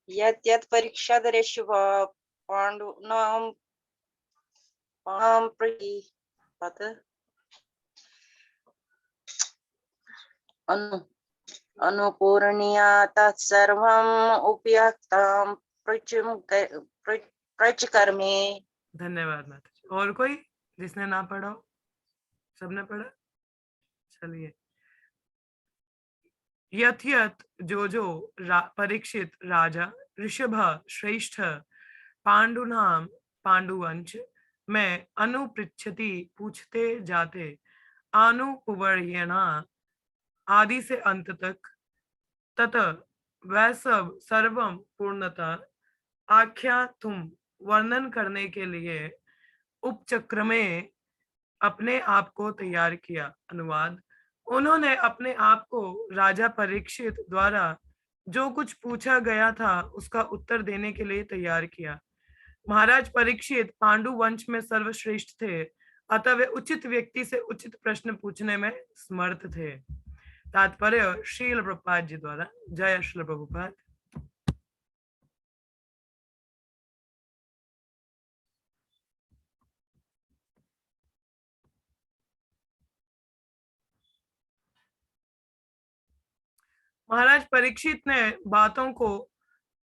यत् यत् परीक्षादरेषु वा पाण्डूनां प्रति तत् अनुपूरणीया तत्सर्वम् उपयुक्तं प्रचकर्मे। धन्यवाद माता जी। और कोई जिसने ना पढ़ा हो? सबने पढ़ा? चलिए। यथ यथ जो परीक्षित राजा ऋषभ श्रेष्ठ पांडुनाम पांडुवंश में अनुपृच्छति पूछते जाते अनुपुवर्यणा आदि से अंत तक तत वह सब सर्वम पूर्णता आख्या तुम वर्णन करने के लिए उपचक्र में अपने आप को तैयार किया। अनुवाद: उन्होंने अपने आप को राजा परीक्षित द्वारा जो कुछ पूछा गया था उसका उत्तर देने के लिए तैयार किया। महाराज परीक्षित पांडु वंश में सर्वश्रेष्ठ थे, अतः वे उचित व्यक्ति से उचित प्रश्न पूछने में समर्थ थे। तात्पर्य श्रील प्रभुपाद जी द्वारा। जय श्री प्रभुपाद। महाराज परीक्षित ने बातों को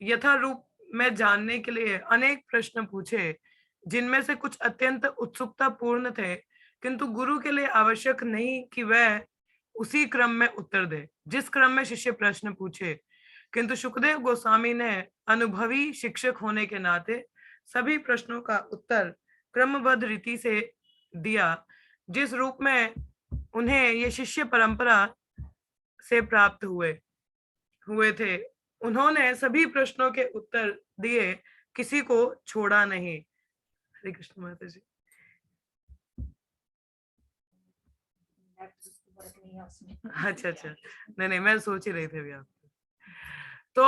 यथारूप में जानने के लिए अनेक प्रश्न पूछे, जिनमें से कुछ अत्यंत उत्सुकता पूर्ण थे, किंतु गुरु के लिए आवश्यक नहीं कि वह उसी क्रम में उत्तर दे जिस क्रम में शिष्य प्रश्न पूछे। किंतु सुखदेव गोस्वामी ने अनुभवी शिक्षक होने के नाते सभी प्रश्नों का उत्तर क्रमबद्ध रीति से दिया, जिस रूप में उन्हें ये शिष्य परंपरा से प्राप्त हुए थे। उन्होंने सभी प्रश्नों के उत्तर दिए, किसी को छोड़ा नहीं। हरे कृष्ण माता जी। अच्छा, नहीं, मैं सोच ही रही थी अभी आप। तो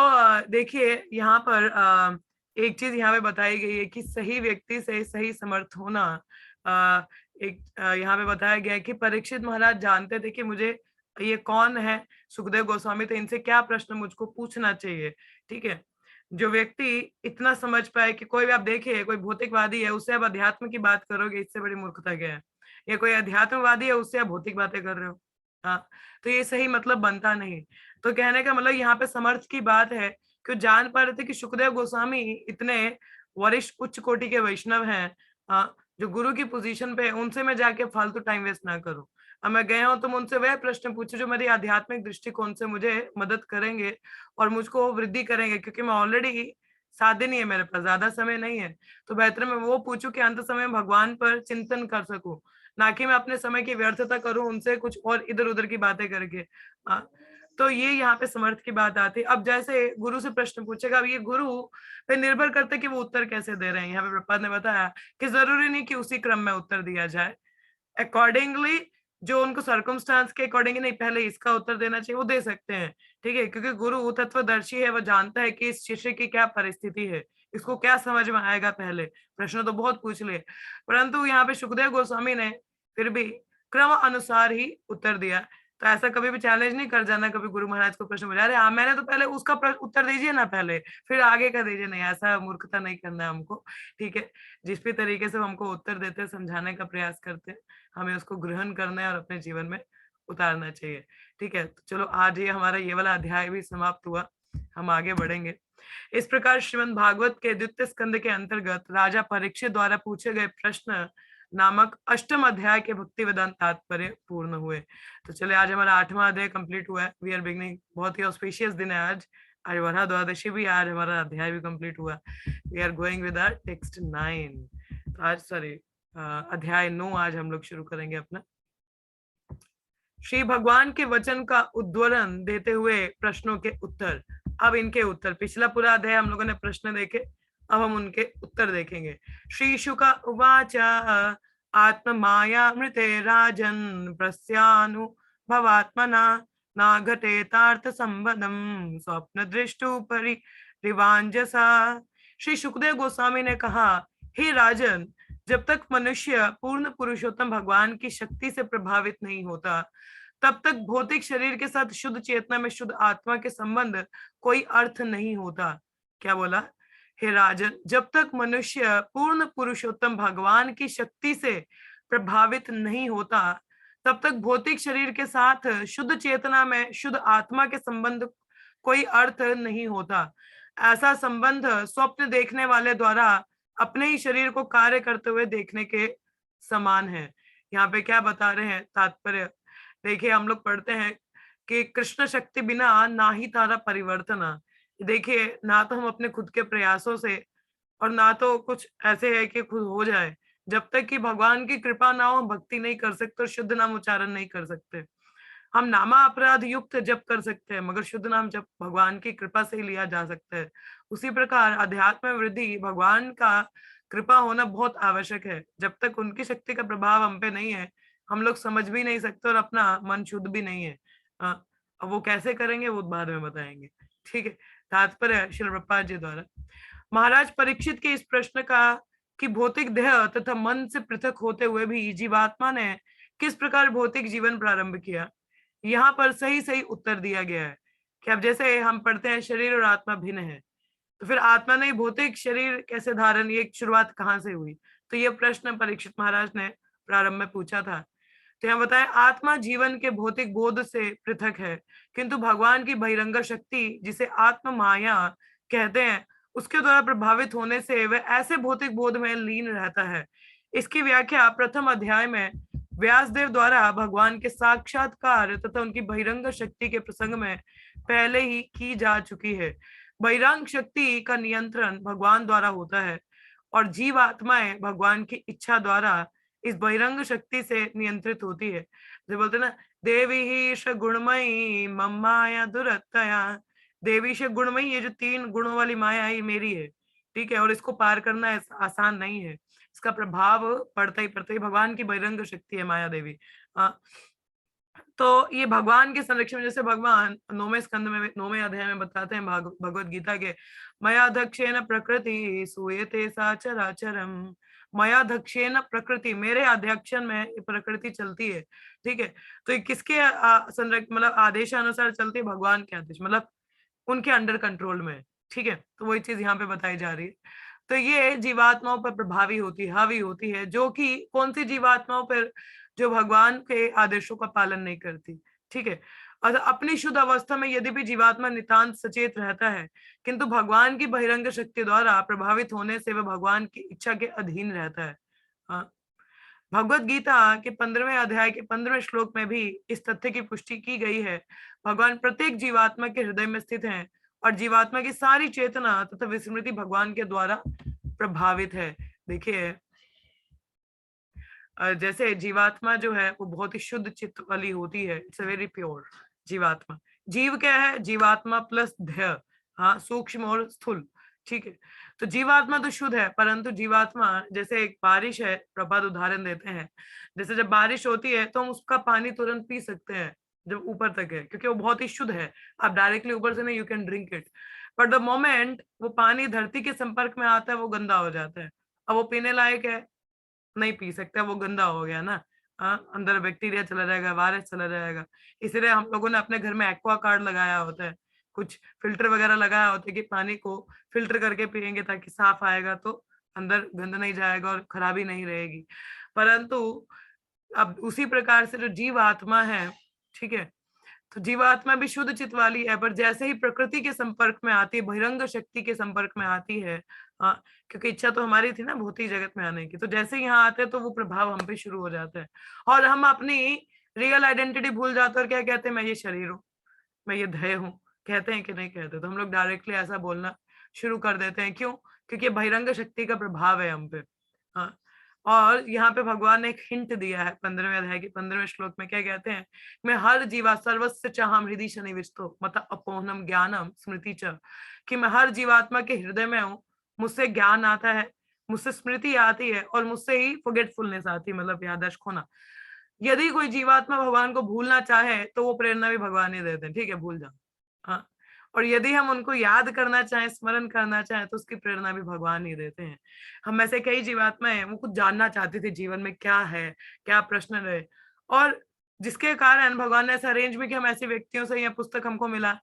देखिए यहाँ पर एक चीज यहाँ पे बताई गई है कि सही व्यक्ति से सही समर्थ होना। एक यहाँ पे बताया गया है कि परीक्षित महाराज जानते थे कि मुझे ये कौन है, सुखदेव गोस्वामी, तो इनसे क्या प्रश्न मुझको पूछना चाहिए। ठीक है, जो व्यक्ति इतना समझ पाए कि कोई भी आप देखिए, कोई भौतिकवादी है, उससे आप अध्यात्म की बात करोगे, इससे बड़ी मूर्खता क्या है। या कोई अध्यात्मवादी है, उससे आप भौतिक बातें कर रहे हो। हाँ, तो ये सही मतलब बनता नहीं। तो कहने का मतलब यहाँ पे समर्थ की बात है कि जान पा रहे थे कि सुखदेव गोस्वामी इतने वरिष्ठ उच्च कोटि के वैष्णव हैं, जो गुरु की पोजीशन पे, उनसे मैं जाके फालतू टाइम वेस्ट ना करूं। अब मैं गया हूं, तुम उनसे वह प्रश्न पूछो जो मेरी आध्यात्मिक दृष्टिकोण से मुझे मदद करेंगे और मुझको वृद्धि करेंगे, क्योंकि मैं ऑलरेडी 7 दिन ही है मेरे पास, ज्यादा समय नहीं है। तो बेहतर मैं वो पूछूं कि अंत समय भगवान पर चिंतन कर सकूं, ना कि मैं अपने समय की व्यर्थता करूं उनसे कुछ और इधर उधर की बातें करके। तो ये यहाँ पे समर्थ की बात आती है। अब जैसे गुरु से प्रश्न पूछेगा, अब ये गुरु पे निर्भर करता है कि वो उत्तर कैसे दे रहे हैं। यहाँ पे प्रभुपाद ने बताया कि जरूरी नहीं कि उसी क्रम में उत्तर दिया जाए, अकॉर्डिंगली जो उनको सर्कमस्टांस के अकॉर्डिंग नहीं पहले इसका उत्तर देना चाहिए, वो दे सकते हैं। ठीक है, क्योंकि गुरु तत्वदर्शी है, वो जानता है कि इस शिष्य की क्या परिस्थिति है, इसको क्या समझ में आएगा। पहले प्रश्न तो बहुत पूछ ले, परंतु यहाँ पे सुखदेव गोस्वामी ने फिर भी क्रम अनुसार ही उत्तर दिया। तो ऐसा कभी भी चैलेंज नहीं कर जाना कभी गुरु महाराज को प्रश्न पूछा, अरे हाँ मैंने तो पहले उसका उत्तर दीजिए ना, पहले फिर आगे का दीजिए, नहीं, ऐसा मूर्खता नहीं करना है हमको। ठीक है, जिस भी तरीके से हमको उत्तर देते हैं, समझाने का प्रयास करते हैं, हमें उसको ग्रहण करना है और अपने जीवन में उतारना चाहिए। ठीक है, तो चलो आज ये हमारा ये वाला अध्याय भी समाप्त हुआ, हम आगे बढ़ेंगे। इस प्रकार श्रीमद् भागवत के द्वितीय स्कंद के अंतर्गत राजा परीक्षित द्वारा पूछे गए प्रश्न नामक अष्टम अध्याय के भक्ति वेदांत तात्पर्य पूर्ण हुए। तो चले, आज हमारा 8वां अध्याय कंप्लीट हुआ है। वी आर बिगनिंग, बहुत ही ऑस्पिशियस दिन है आज वरा द्वादशी भी, आज हमारा अध्याय भी कंप्लीट हुआ। We are going with our text 9। तो आज सॉरी अध्याय 9 आज हम लोग शुरू करेंगे अपना। श्री भगवान के वचन का उद्धरण देते हुए प्रश्नों के उत्तर। अब इनके उत्तर, पिछला पूरा अध्याय हम लोगों ने प्रश्न देखे, अब हम उनके उत्तर देखेंगे। श्री शुक उवाच आत्म माया मृते राजन प्रस्यानुभवात्मना न घटेतार्थ संबदम स्वप्न दृष्टु परिवांजसा। श्री सुखदेव गोस्वामी ने कहा, हे राजन, जब तक मनुष्य पूर्ण पुरुषोत्तम भगवान की शक्ति से प्रभावित नहीं होता, तब तक भौतिक शरीर के साथ शुद्ध चेतना में शुद्ध आत्मा के संबंध कोई अर्थ नहीं होता। क्या बोला, हे राजन, जब तक मनुष्य पूर्ण पुरुषोत्तम भगवान की शक्ति से प्रभावित नहीं होता, तब तक भौतिक शरीर के साथ शुद्ध चेतना में शुद्ध आत्मा के संबंध कोई अर्थ नहीं होता। ऐसा संबंध स्वप्न देखने वाले द्वारा अपने ही शरीर को कार्य करते हुए देखने के समान है। यहाँ पे क्या बता रहे हैं तात्पर्य, देखिए हम लोग पढ़ते हैं कि कृष्ण शक्ति बिना ना ही तारा परिवर्तना। देखिए ना तो हम अपने खुद के प्रयासों से और ना तो कुछ ऐसे है कि खुद हो जाए, जब तक कि भगवान की कृपा ना हो हम भक्ति नहीं कर सकते और शुद्ध नाम उच्चारण नहीं कर सकते। हम नामा अपराध युक्त जप कर सकते हैं, मगर शुद्ध नाम जप भगवान की कृपा से ही लिया जा सकता है। उसी प्रकार अध्यात्म में वृद्धि भगवान का कृपा होना बहुत आवश्यक है। जब तक उनकी शक्ति का प्रभाव हम पे नहीं है, हम लोग समझ भी नहीं सकते और अपना मन शुद्ध भी नहीं है। अब वो कैसे करेंगे वो बाद में बताएंगे, ठीक है। तात्पर्य श्रील प्रभुपाद जी द्वारा, महाराज परीक्षित के इस प्रश्न का कि भौतिक देह तथा मन से पृथक होते हुए भी जीवात्मा ने किस प्रकार भौतिक जीवन प्रारंभ किया, यहाँ पर सही सही उत्तर दिया गया है कि अब जैसे हम पढ़ते हैं शरीर और आत्मा भिन्न है, तो फिर आत्मा ने भौतिक शरीर कैसे धारण, ये शुरुआत कहाँ से हुई। तो ये प्रश्न परीक्षित महाराज ने प्रारंभ में पूछा था। तो यहाँ बताया, आत्मा जीवन के भौतिक बोध से पृथक है, किंतु भगवान की बहिरंग शक्ति जिसे आत्म माया कहते हैं, उसके द्वारा प्रभावित होने से वह ऐसे भौतिक बोध में लीन रहता है। इसकी व्याख्या प्रथम अध्याय में व्यासदेव द्वारा भगवान के साक्षात्कार तथा उनकी बहिरंग शक्ति के प्रसंग में पहले ही की जा चुकी है। बहिरंग शक्ति का नियंत्रण भगवान द्वारा होता है और जीव आत्माएं भगवान की इच्छा द्वारा इस बहिरंग शक्ति से नियंत्रित होती है। जो बोलते ना, देवी ही गुणमयी मम माया दुरतया, देवी से गुणमयी, ये जो 3 गुणों वाली माया है ये मेरी है, ठीक है, और इसको पार करना आसान नहीं है, इसका प्रभाव पड़ता ही भगवान की बहिरंग शक्ति है माया देवी। तो ये भगवान के संरक्षण में, जैसे भगवान 9वें स्कंद में 9वें अध्याय में बताते हैं भगवत गीता के, मया दक्षेण प्रकृति सूयते सा चराचरम, मया दक्षेण प्रकृति, मेरे अध्यक्षण में ये प्रकृति चलती है, ठीक है। तो ये किसके मतलब आदेशानुसार चलती है, भगवान के आदेश, मतलब उनके अंडर कंट्रोल में, ठीक है। तो वही चीज यहाँ पे बताई जा रही है। तो ये जीवात्माओं पर प्रभावी होती है, हावी होती है, जो कि कौन सी जीवात्माओं पर, जो भगवान के आदेशों का पालन नहीं करती, ठीक है। और अपनी शुद्ध अवस्था में यदि भी जीवात्मा नितांत सचेत रहता है, किंतु भगवान की बहिरंग शक्ति द्वारा प्रभावित होने से वह भगवान की इच्छा के अधीन रहता है। हाँ, भगवत गीता के 15वें अध्याय के 15वें श्लोक में भी इस तथ्य की पुष्टि की गई है। भगवान प्रत्येक जीवात्मा के हृदय में स्थित हैं और जीवात्मा की सारी चेतना तथा विस्मृति भगवान के द्वारा प्रभावित है। देखिए जैसे जीवात्मा जो है वो बहुत ही शुद्ध चित्त वाली होती है, इट्स अ वेरी प्योर जीवात्मा। जीव क्या है, जीवात्मा प्लस ध्यय, हाँ, सूक्ष्म और स्थूल, ठीक है। तो जीवात्मा तो शुद्ध है, परंतु जीवात्मा जैसे एक बारिश है, प्रभात उदाहरण देते हैं, जैसे जब बारिश होती है तो हम उसका पानी तुरंत पी सकते हैं जब ऊपर तक है, क्योंकि वो बहुत ही शुद्ध है, आप डायरेक्टली ऊपर से नहीं, you can drink it, but the moment वो पानी धरती के संपर्क में आता है वो गंदा हो जाता है, अब वो पीने लायक है नहीं पी सकते, वो गंदा हो गया ना, अंदर बैक्टीरिया चला जाएगा, वायरस चला जाएगा। इसीलिए हम लोगों ने अपने घर में एक्वा गार्ड लगाया होता है, कुछ फिल्टर वगैरह लगाया होता है कि पानी को फिल्टर करके पियेंगे ताकि साफ आएगा, तो अंदर गंद नहीं जाएगा और खराबी नहीं रहेगी। परंतु अब उसी प्रकार से जो जीव आत्मा है, ठीक है, तो जीवात्मा भी शुद्ध चित्त वाली है, पर जैसे ही प्रकृति के संपर्क में आती है, बहिरंग शक्ति के संपर्क में आती है, क्योंकि इच्छा तो हमारी थी ना भौतिक जगत में आने की, तो जैसे ही यहाँ आते हैं तो वो प्रभाव हम पे शुरू हो जाता है और हम अपनी रियल आइडेंटिटी भूल जाते हैं और क्या कहते हैं, मैं ये शरीर हूँ, मैं ये ध्येय हूँ, कहते हैं कि नहीं कहते, तो हम लोग डायरेक्टली ऐसा बोलना शुरू कर देते हैं। क्यों? क्योंकि बहिरंग शक्ति का प्रभाव है हम पे। हाँ, और यहाँ पे भगवान ने एक हिंट दिया है 15वें अध्याय के 15वें श्लोक में, क्या कहते हैं, मैं हर जीवा सर्वस्य चाहम हृदय सन्निविष्टो मत अपोहनम ज्ञानम स्मृति च, कि मैं हर जीवात्मा के हृदय में हूँ, मुझसे ज्ञान आता है, मुझसे स्मृति आती है और मुझसे ही फॉरगेटफुलनेस आती है, मतलब याददाश्त खोना। यदि कोई जीवात्मा भगवान को भूलना चाहे तो वो प्रेरणा भी भगवान ही देते हैं, ठीक है, भूल जाओ। हाँ, और यदि हम उनको याद करना चाहें, स्मरण करना चाहें, तो उसकी प्रेरणा भी भगवान ही देते हैं। हम में से कई जीवात्मा हैं, वो कुछ जानना चाहती थी जीवन में क्या है, क्या प्रश्न रहे, और जिसके कारण भगवान ने ऐसा अरेंज भी कि हम ऐसे व्यक्तियों से, यह पुस्तक हमको मिला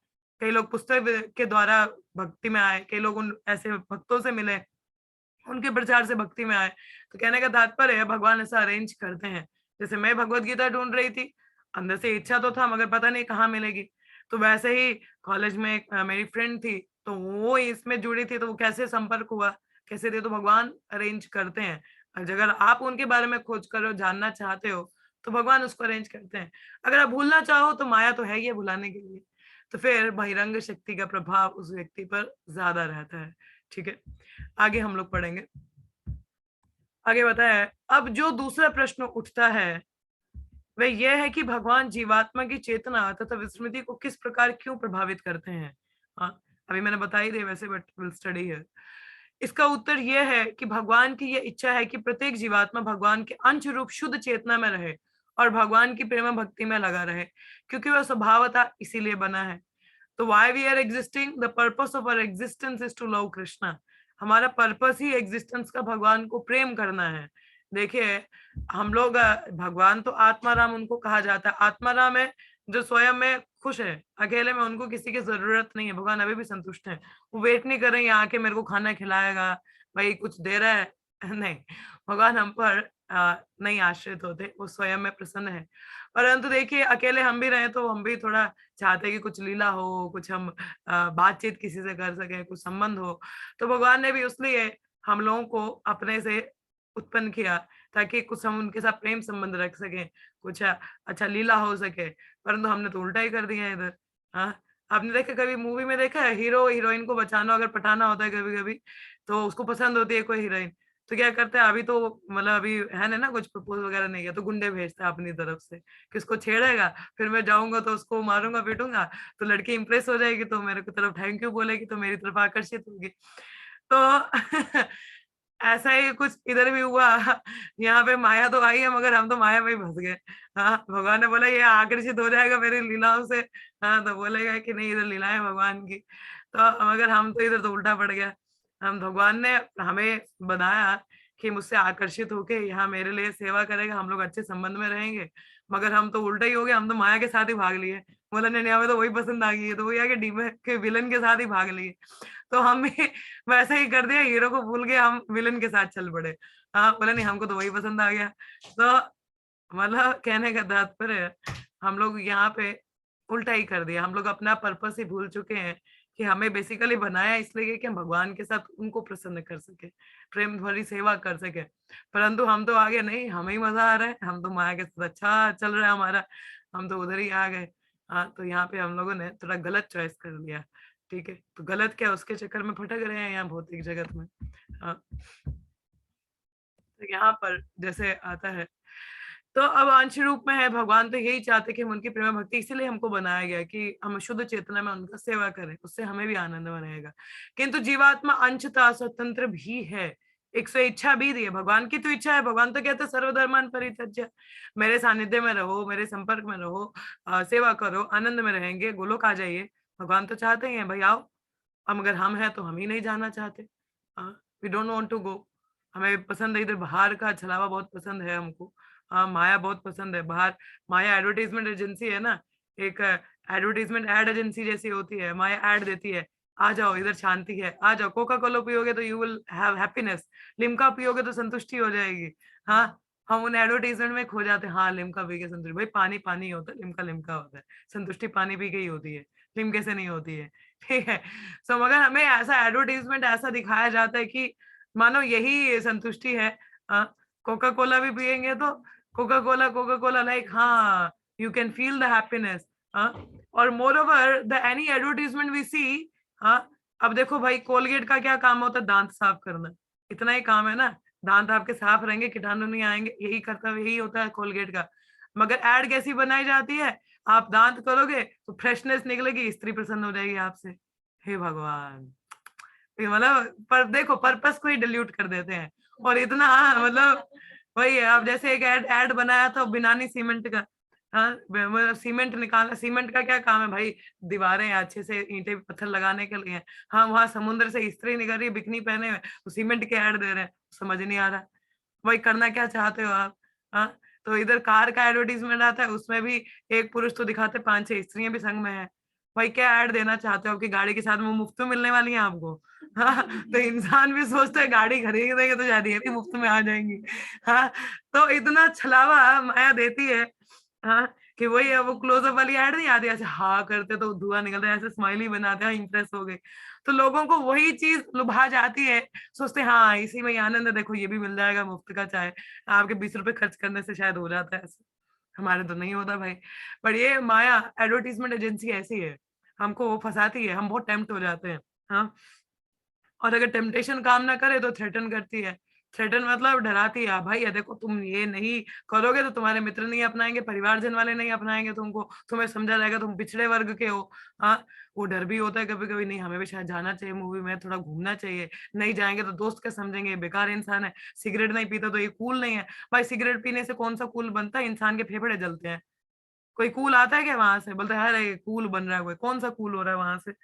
कई लोग पुस्तक के द्वारा भक्ति में आए, कई लोग उन ऐसे भक्तों से मिले, उनके प्रचार से भक्ति में आए। तो कहने का तात्पर्य है भगवान ऐसा अरेंज करते हैं। जैसे मैं भगवत गीता ढूंढ रही थी, अंदर से इच्छा तो था मगर पता नहीं कहाँ मिलेगी। तो वैसे ही कॉलेज में एक मेरी फ्रेंड थी, तो वो इसमें जुड़ी थी, तो वो कैसे संपर्क हुआ, कैसे थे, तो भगवान अरेंज करते हैं। अगर आप उनके बारे में खोज कर जानना चाहते हो तो भगवान उसको अरेंज करते हैं। अगर आप भूलना चाहो तो माया तो है ही है भुलाने के लिए, तो फिर बहिरंग शक्ति का प्रभाव उस व्यक्ति पर ज्यादा रहता है। ठीक है, आगे हम लोग पढ़ेंगे। आगे बताया, अब जो दूसरा प्रश्न उठता है वह यह है कि भगवान जीवात्मा की चेतना तथा विस्मृति को किस प्रकार क्यों प्रभावित करते हैं। हाँ, अभी मैंने बता ही दिया वैसे, बट विल स्टडी है। इसका उत्तर यह है कि भगवान की यह इच्छा है कि प्रत्येक जीवात्मा भगवान के अंश रूप शुद्ध चेतना में रहे और भगवान की प्रेम भक्ति में लगा रहे, क्योंकि वह स्वभावतः इसीलिए बना है। तो why we are existing, the purpose of our existence is to love Krishna. हमारा पर्पस ही एग्जिस्टेंस का भगवान को प्रेम करना है। देखिए हम लोग भगवान तो आत्माराम उनको कहा जाता है, आत्माराम है जो स्वयं में खुश है, अकेले में, उनको किसी की जरूरत नहीं है। भगवान अभी भी संतुष्ट है, वो वेट नहीं कर रहे हैं यहाँ आके मेरे को खाना खिलाएगा, भाई कुछ दे रहा है नहीं, भगवान हम पर नहीं आश्रित होते, वो स्वयं में प्रसन्न है। परंतु देखिए अकेले हम भी रहे तो हम भी थोड़ा चाहते हैं कि कुछ लीला हो, कुछ हम बातचीत किसी से कर सके, कुछ संबंध हो। तो भगवान ने भी उसलिए हम लोगों को अपने से उत्पन्न किया ताकि कुछ हम उनके साथ प्रेम संबंध रख सकें, कुछ अच्छा लीला हो सके। परंतु हमने तो उल्टा ही कर दिया है इधर। हाँ, आपने देखा कभी मूवी में देखा है हीरो हीरोइन को बचाना अगर पटाना होता है कभी कभी, तो उसको पसंद होती है कोई हीरोइन, तो क्या करता है, अभी तो मतलब अभी है ना कुछ प्रपोज वगैरह नहीं किया तो गुंडे भेजता है अपनी तरफ से कि उसको छेड़ेगा, फिर मैं जाऊंगा तो उसको मारूंगा पीटूंगा, तो लड़की इंप्रेस हो जाएगी तो मेरे को तरफ थैंक यू बोलेगी तो मेरी तरफ आकर्षित होगी। तो ऐसा ही कुछ इधर भी हुआ। यहाँ पे माया तो आई है मगर हम तो माया में ही फंस गए। हाँ, भगवान ने बोला ये आकर्षित हो जाएगा मेरी लीलाओं से, हाँ तो बोलेगा कि नहीं इधर लीलाएं भगवान की, तो मगर हम तो इधर तो उल्टा पड़ गया। हम भगवान ने हमें बनाया कि मुझसे आकर्षित होके यहाँ मेरे लिए सेवा करेगा, हम लोग अच्छे संबंध में रहेंगे, मगर हम तो उल्टा ही हो गए, हम तो माया के साथ ही भाग लिए। बोला नहीं हमें तो वही पसंद आ गई है, तो वही आके डीमे के विलन के साथ ही भाग लिए। तो हम भी वैसे ही कर दिया, हीरो को भूल के हम विलन के साथ चल पड़े। हाँ, बोला नहीं हमको तो वही पसंद आ गया। तो मतलब कहने का तात्पर्य हम लोग यहाँ पे उल्टा ही कर दिया, हम लोग अपना पर्पस ही भूल चुके हैं कि हमें बेसिकली बनाया इसलिए कि हम भगवान के साथ उनको प्रसन्न कर सके, प्रेम भरी सेवा कर सके। परंतु हम तो आगे नहीं, हमें ही मजा आ रहा है, हम तो माया के साथ अच्छा चल रहा है हमारा, हम तो उधर ही आ गए। हाँ, तो यहाँ पे हम लोगों ने थोड़ा गलत चॉइस कर लिया। ठीक है, तो गलत क्या उसके चक्कर में भटक रहे हैं यहाँ भौतिक जगत में। हाँ, तो यहाँ पर जैसे आता है, तो अब अंश रूप में है, भगवान तो यही चाहते कि हम उनकी प्रेम भक्ति, इसीलिए हमको बनाया गया कि हम शुद्ध चेतना में उनका सेवा करें, उससे हमें भी आनंद रहेगा। किंतु जीवात्मा अंशतः स्वतंत्र भी है, एक स्व इच्छा भी दी है, भगवान की तो इच्छा है, भगवान तो कहते हैं सर्वधर्मान परित्यज्य, मेरे सानिध्य में रहो, मेरे संपर्क में रहो, सेवा करो, आनंद में रहेंगे, गोलोक आ जाइए। भगवान तो चाहते ही हैं भाई आओ, अब अगर हम हैं तो हम ही नहीं जाना चाहते, we don't want to go. हमें पसंद है इधर बाहर का छलावा बहुत पसंद है हमको। हाँ, माया बहुत पसंद है बाहर। माया एडवर्टाइजमेंट एजेंसी है ना, एक एडवर्टाइजमेंट एड एजेंसी जैसी होती है, माया एड देती है, आ जाओ इधर शांति है, आ जाओ कोका कोला पियोगे तो you will have happiness, Limca पियोगे तो संतुष्टि हो जाएगी। हाँ, हम उन एडवर्टाइजमेंट में खो जाते हैं, हाँ लिम्का पी के संतुष्टि, भाई पानी पानी होता है, लिम्का लिम्का होता है, संतुष्टि पानी पी के ही होती है, लिम्के से नहीं होती है। ठीक है, सो मगर हमें ऐसा एडवर्टाइजमेंट ऐसा दिखाया जाता है कि मानो यही संतुष्टि है। कोका कोला भी पियेंगे तो कोका कोला लाइक हाँ you can feel the happiness. और moreover the any advertisement we see, हाँ अब देखो भाई कोलगेट का क्या काम होता है, दांत साफ करना, इतना ही काम है ना, दांत आपके साफ रहेंगे, कीटाणु नहीं आएंगे, यही कर्तव्य यही होता है कोलगेट का। मगर एड कैसी बनाई जाती है, आप दांत करोगे तो फ्रेशनेस निकलेगी, स्त्री प्रसन्न हो जाएगी आपसे। हे भगवान, ये मतलब पर देखो पर्पस को ही डिल्यूट कर देते हैं, और इतना मतलब वही है। अब जैसे एक एड बनाया था बिनानी सीमेंट का, हाँ मतलब सीमेंट निकालना, सीमेंट का क्या काम है भाई, दीवारें अच्छे से ईंटें पत्थर लगाने के लिए। हाँ, वहां समुद्र से स्त्री निकल रही है बिकनी पहने हुए, तो सीमेंट के ऐड दे रहे हैं, समझ नहीं आ रहा भाई करना क्या चाहते हो आप। हाँ, तो इधर कार का एडवर्टीजमेंट आता है, उसमें भी एक पुरुष तो दिखाते, 5-6 स्त्रियां भी संग में है। भाई क्या ऐड देना चाहते हो, आपकी गाड़ी के साथ में मुफ्त में मिलने वाली है आपको? हाँ, तो इंसान भी सोचता है गाड़ी खरीदेंगे तो शायद ये भी मुफ्त में आ जाएंगी। हाँ, तो इतना छलावा माया देती है। हाँ, कि वही है, वो क्लोजअप वाली ऐड नहीं आती, ऐसे हाँ करते तो धुआं निकलता है, ऐसे स्माइली बनाते हैं, इम्प्रेस हो गए। तो लोगों को वही चीज लुभा जाती है, सोचते हैं हाँ इसी में ही आनंद है, देखो ये भी मिल जाएगा मुफ्त का चाय, आपके 20 रुपए खर्च करने से शायद हो जाता है ऐसे। हमारे तो नहीं होता भाई। पर ये माया एडवर्टीजमेंट एजेंसी ऐसी है, हमको वो फंसाती है, हम बहुत टेम्प्ट हो जाते हैं। हाँ, और अगर टेम्पटेशन काम ना करे तो थ्रेटन करती है। थ्रेटन मतलब डराती है, भाई ये देखो तुम ये नहीं करोगे तो तुम्हारे मित्र नहीं अपनाएंगे, परिवारजन वाले नहीं अपनाएंगे तुमको, तुम्हें समझा जाएगा तुम पिछड़े वर्ग के हो। हाँ, वो डर भी होता है कभी कभी, नहीं हमें भी शायद जाना चाहिए मूवी में, थोड़ा घूमना चाहिए, नहीं जाएंगे तो दोस्त क्या समझेंगे, ये बेकार इंसान है, सिगरेट नहीं पीता तो ये कूल नहीं है। भाई सिगरेट पीने से कौन सा कूल बनता है, इंसान के फेफड़े जलते हैं, कोई कूल आता है क्या वहां से, बोलते हैं अरे कूल बन रहा है, कोई कौन सा कूल हो रहा है वहां से।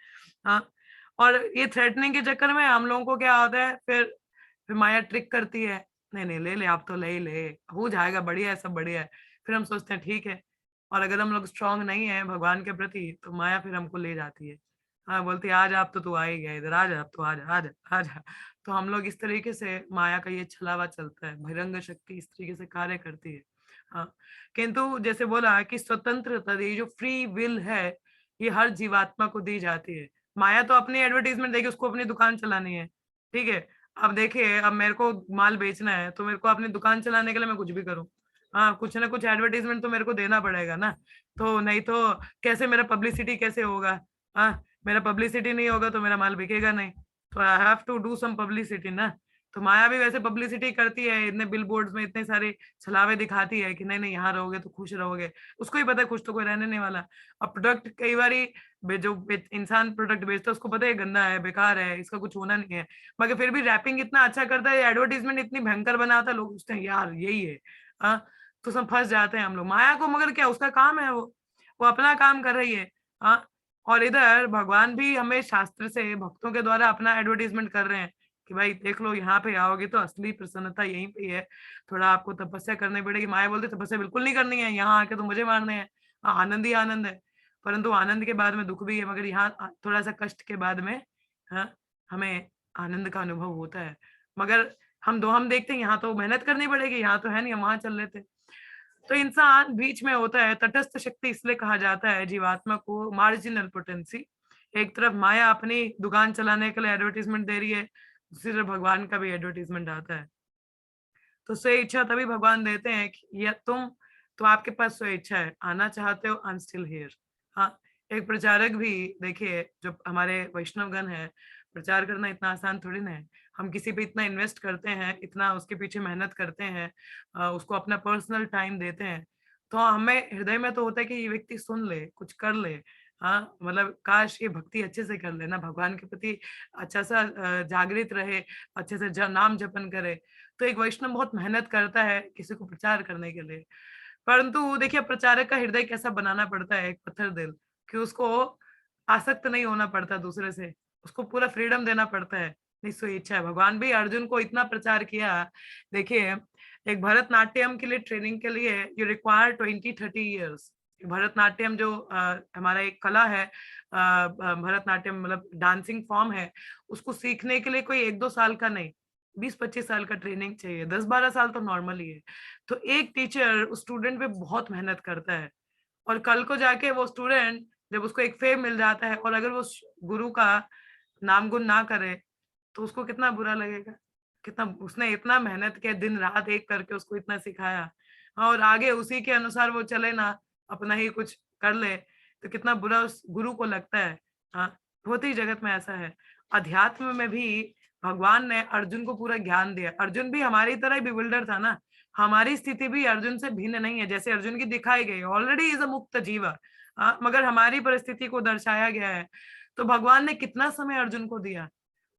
हाँ, और ये थ्रेटनिंग के चक्कर में हम लोगों को क्या होता है, फिर माया ट्रिक करती है, नहीं नहीं ले ले आप तो ले ही ले, हो जाएगा, बढ़िया है, सब बढ़िया है। फिर हम सोचते हैं ठीक है, और अगर हम लोग स्ट्रांग नहीं है भगवान के प्रति तो माया फिर हमको ले जाती है। हाँ, बोलती है आज आप तो तू आ ही गया इधर, आ जा अब तो, आ जा आ जा आ जा। तो हम लोग इस तरीके से, माया का ये छलावा चलता है, बहिरंग शक्ति इस तरीके से कार्य करती है। हाँ, किंतु जैसे बोला कि स्वतंत्रता, ये जो फ्री विल है, ये हर जीवात्मा को दी जाती है। माया तो अपनी एडवर्टीजमेंट देगी, उसको अपनी दुकान चलानी है, ठीक है। अब देखिए, अब मेरे को माल बेचना है तो मेरे को अपनी दुकान चलाने के लिए मैं कुछ भी करूं, हाँ कुछ ना कुछ एडवर्टीजमेंट तो मेरे को देना पड़ेगा ना। तो नहीं तो कैसे मेरा पब्लिसिटी कैसे होगा? हाँ, मेरा पब्लिसिटी नहीं होगा तो मेरा माल बिकेगा नहीं, तो I have to do some publicity ना। तो माया भी वैसे पब्लिसिटी करती है, इतने बिल बोर्ड में इतने सारे छलावे दिखाती है कि नहीं नहीं यहाँ रहोगे तो खुश रहोगे, उसको ही पता है खुश तो कोई रहने नहीं वाला। और प्रोडक्ट कई बारी इंसान प्रोडक्ट बेचता है उसको पता है गंदा है, बेकार है, इसका कुछ होना नहीं है, मगर फिर भी रैपिंग इतना अच्छा करता है, एडवर्टीजमेंट इतनी भयंकर बनाता है, लोग सोचते हैं यार यही है। हाँ, तो सब फंस जाते हैं हम लोग माया को, मगर क्या उसका काम है, वो अपना काम कर रही है। हाँ, और इधर भगवान भी हमें शास्त्र से भक्तों के द्वारा अपना एडवर्टीजमेंट कर रहे हैं कि भाई देख लो यहाँ पे आओगे तो असली प्रसन्नता यहीं पे है, थोड़ा आपको तपस्या करनी पड़ेगी। माया बोलती तपस्या बिल्कुल नहीं करनी है, यहाँ आके तो मुझे मारने हैं। हाँ, आनंद ही आनंद है, परंतु आनंद के बाद में दुख भी है, मगर यहाँ थोड़ा सा कष्ट के बाद में, हाँ, हमें आनंद का अनुभव होता है। मगर हम देखते हैं यहाँ तो मेहनत करनी पड़ेगी, यहाँ तो है नहीं, हम वहां चल लेते हैं। तो इंसान बीच में होता है, तटस्थ शक्ति इसलिए कहा जाता है जीवात्मा को, मार्जिनल पोटेंसी। एक तरफ माया अपनी दुकान चलाने के लिए एडवर्टीजमेंट दे रही है, दूसरी तरफ भगवान का भी एडवर्टीजमेंट आता है। तो स्व इच्छा तभी भगवान देते हैं कि या तुम आपके पास स्व इच्छा है, आना चाहते हो, आई एम स्टिल हियर। हाँ, एक प्रचारक भी देखिए, जो हमारे वैष्णवगण है, प्रचार करना इतना आसान थोड़ी ना है। हम किसी पे इतना इन्वेस्ट करते हैं, इतना उसके पीछे मेहनत करते हैं, उसको अपना पर्सनल टाइम देते हैं, तो हमें हृदय में तो होता है कि ये व्यक्ति सुन ले, कुछ कर ले। हाँ, मतलब काश ये भक्ति अच्छे से कर लेना, भगवान के प्रति अच्छा सा जागृत रहे, अच्छे से नाम जपन करे। तो एक वैष्णव बहुत मेहनत करता है किसी को प्रचार करने के लिए, परंतु देखिए प्रचारक का हृदय कैसा बनाना पड़ता है, एक पत्थर दिल, कि उसको आसक्त नहीं होना पड़ता दूसरे से, उसको पूरा फ्रीडम देना पड़ता है, निस्व इच्छा है। भगवान भी अर्जुन को इतना प्रचार किया। देखिए, एक भरतनाट्यम के लिए ट्रेनिंग के लिए यू रिक्वायर 20-30 ईयर्स। भरतनाट्यम जो हमारा एक कला है, भरतनाट्यम मतलब डांसिंग फॉर्म है, उसको सीखने के लिए कोई 1-2 साल का नहीं, 20-25 साल का ट्रेनिंग चाहिए, 10-12 साल तो नॉर्मल ही है। तो एक टीचर उस स्टूडेंट पे बहुत मेहनत करता है, और कल को जाके वो स्टूडेंट जब उसको एक फेम मिल जाता है और अगर वो गुरु का नाम गुण ना करे तो उसको कितना बुरा लगेगा, कितना उसने इतना मेहनत किया, दिन रात एक करके उसको इतना सिखाया, और आगे उसी के अनुसार वो चले ना, अपना ही कुछ कर ले, तो कितना बुरा उस गुरु को लगता है। हाँ, बहुत ही जगत में ऐसा है। अध्यात्म में भी भगवान ने अर्जुन को पूरा ज्ञान दिया, अर्जुन भी हमारी तरह ही बिविल्डर था ना, हमारी स्थिति भी अर्जुन से भिन्न नहीं है, जैसे अर्जुन की दिखाई गई, ऑलरेडी इज अ मुक्त जीवा। मगर हमारी परिस्थिति को दर्शाया गया है। तो भगवान ने कितना समय अर्जुन को दिया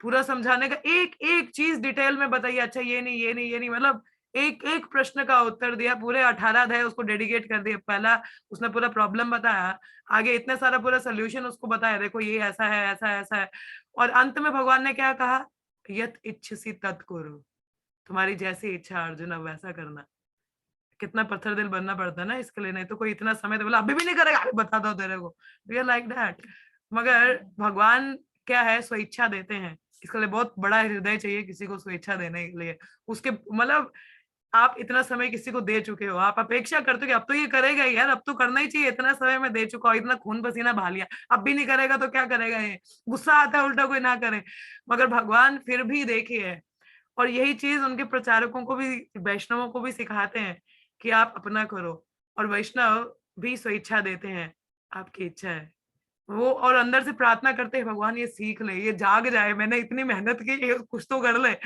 पूरा समझाने का, एक एक चीज डिटेल में बताइए, अच्छा ये नहीं ये नहीं ये नहीं, मतलब एक एक प्रश्न का उत्तर दिया, पूरे 18 अध्याय उसको डेडिकेट कर दिया। पहला उसने पूरा प्रॉब्लम बताया, आगे इतने सारा पूरा सोल्यूशन उसको बताया, देखो ये ऐसा है ऐसा है ऐसा है, और अंत में भगवान ने क्या कहा, यत इच्छसी तत् कुरु, तुम्हारी जैसी इच्छा अर्जुन अब वैसा करना। कितना पत्थर दिल बनना पड़ता है ना इसके लिए, नहीं तो कोई इतना समय तो बोला अभी भी नहीं करेगा, अभी बता दो तेरे को, वी आर लाइक दैट। मगर भगवान क्या है, स्वेच्छा देते हैं, इसके लिए बहुत बड़ा हृदय चाहिए किसी को स्वेच्छा देने के लिए। उसके मतलब आप इतना समय किसी को दे चुके हो, आप अपेक्षा करते हो कि अब तो ये करेगा ही यार, अब तो करना ही चाहिए, इतना समय मैं दे चुका हूँ, इतना खून पसीना बहा लिया, अब भी नहीं करेगा तो क्या करेगा, ये गुस्सा आता है उल्टा कोई ना करे। मगर भगवान फिर भी देखिए, और यही चीज उनके प्रचारकों को भी, वैष्णवों को भी सिखाते हैं कि आप अपना करो, और वैष्णव भी स्वेच्छा देते हैं, आपकी इच्छा है वो, और अंदर से प्रार्थना करते हैं भगवान ये सीख ले, ये जाग जाए, मैंने इतनी मेहनत की, ये कुछ तो कर ले।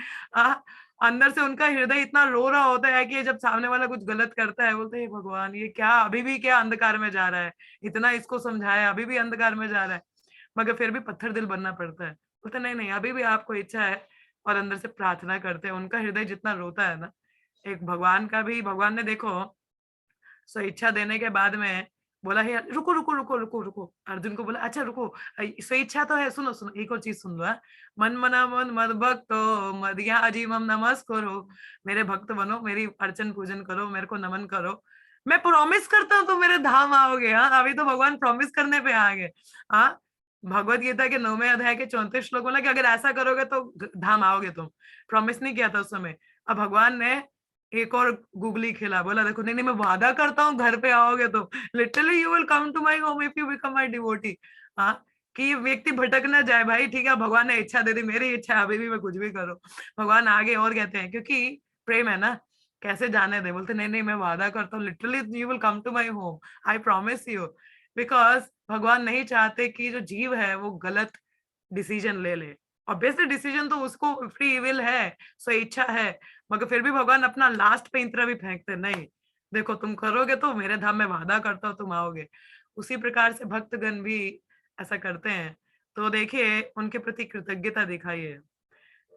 अंदर से उनका हृदय इतना रो रहा होता है कि जब सामने वाला कुछ गलत करता है, बोलते हैं भगवान ये क्या, अभी भी क्या अंधकार में जा रहा है, इतना इसको समझाया अभी भी अंधकार में जा रहा है। मगर फिर भी पत्थर दिल बनना पड़ता है, बोलते नहीं नहीं अभी भी आपको इच्छा है, और अंदर से प्रार्थना करते हैं। उनका हृदय जितना रोता है ना, एक भगवान का भी, भगवान ने देखो स्वेच्छा देने के बाद में बोला है रुको रुको रुको रुको रुको, अर्जुन को बोला अच्छा रुको, स्वेच्छा तो है, सुनो सुनो एक और चीज सुन लो, मन मना मन मद भक्तो मदिया अजीमम नमस्करो, मेरे भक्त बनो, मेरी अर्चन पूजन करो, मेरे को नमन करो, मैं प्रॉमिस करता हूँ तुम मेरे धाम आओगे। हाँ अभी तो भगवान प्रॉमिस करने पे आ गए। हाँ भगवत गीता के 9वें अध्याय के 34 श्लोक बोला कि अगर ऐसा करोगे तो धाम आओगे तुम, प्रॉमिस नहीं किया था उस समय। अब भगवान ने एक और गुगली खेला, बोला देखो नहीं नहीं मैं वादा करता हूँ घर पे आओगे तो, literally you will come to my home if you become my devotee. हाँ कि ये व्यक्ति भटक ना जाए, भाई ठीक है भगवान ने इच्छा दे दी, मेरी इच्छा है अभी भी मैं कुछ भी करो। भगवान आगे और कहते हैं क्योंकि प्रेम है ना, कैसे जाने दे, बोलते नहीं नहीं मैं वादा करता हूँ, literally you will come to my home, I promise you. Because भगवान नहीं चाहते कि जो जीव है वो गलत डिसीजन ले ले। ऑब्वियसली डिसीजन तो उसको फ्री विल है, सो इच्छा है, मगर फिर भी भगवान अपना लास्ट पे इंतरा भी फेंकते नहीं, देखो तुम करोगे तो मेरे धाम में वादा करता हूँ तुम आओगे। उसी प्रकार से भक्तगण भी ऐसा करते हैं, तो देखिए उनके प्रति कृतज्ञता दिखाइए,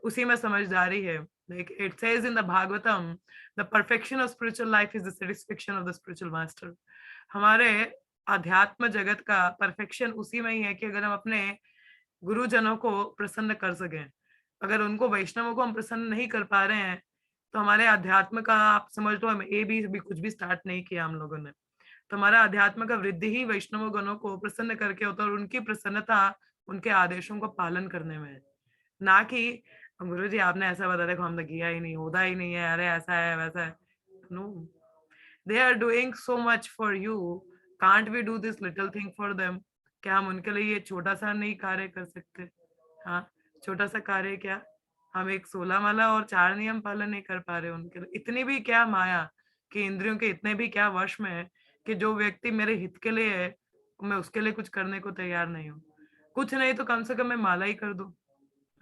उसी में समझदारी है। Like it says in the Bhagavatam, the perfection of spiritual life is the satisfaction of the spiritual master. हमारे अध्यात्म जगत का परफेक्शन उसी में ही है कि अगर हम अपने गुरुजनों को प्रसन्न कर सकें, अगर उनको वैष्णवों को हम प्रसन्न नहीं कर पा रहे हैं, तो हमारे अध्यात्म का आप समझ लो, हम ए भी कुछ भी स्टार्ट नहीं किया हम लोगों ने, तो हमारा अध्यात्म का वृद्धि ही वैष्णव गणों को प्रसन्न करके होता है, और उनकी प्रसन्नता उनके आदेशों को पालन करने में है, ना कि गुरु जी आपने ऐसा बता, देखो हमने किया ही नहीं, होता ही नहीं है, अरे ऐसा है वैसा है। No, they are doing so much for you, can't we do this little thing for them, क्या हम उनके लिए ये छोटा सा नहीं कार्य कर सकते? हाँ छोटा सा कार्य क्या, हम एक 16 माला और 4 नियम पालन नहीं कर पा रहे उनके लिए, इतनी भी क्या माया कि इंद्रियों के इतने भी क्या वश में है कि जो व्यक्ति मेरे हित के लिए है मैं उसके लिए कुछ करने को तैयार नहीं हूँ। कुछ नहीं तो कम से कम मैं माला ही कर दूं,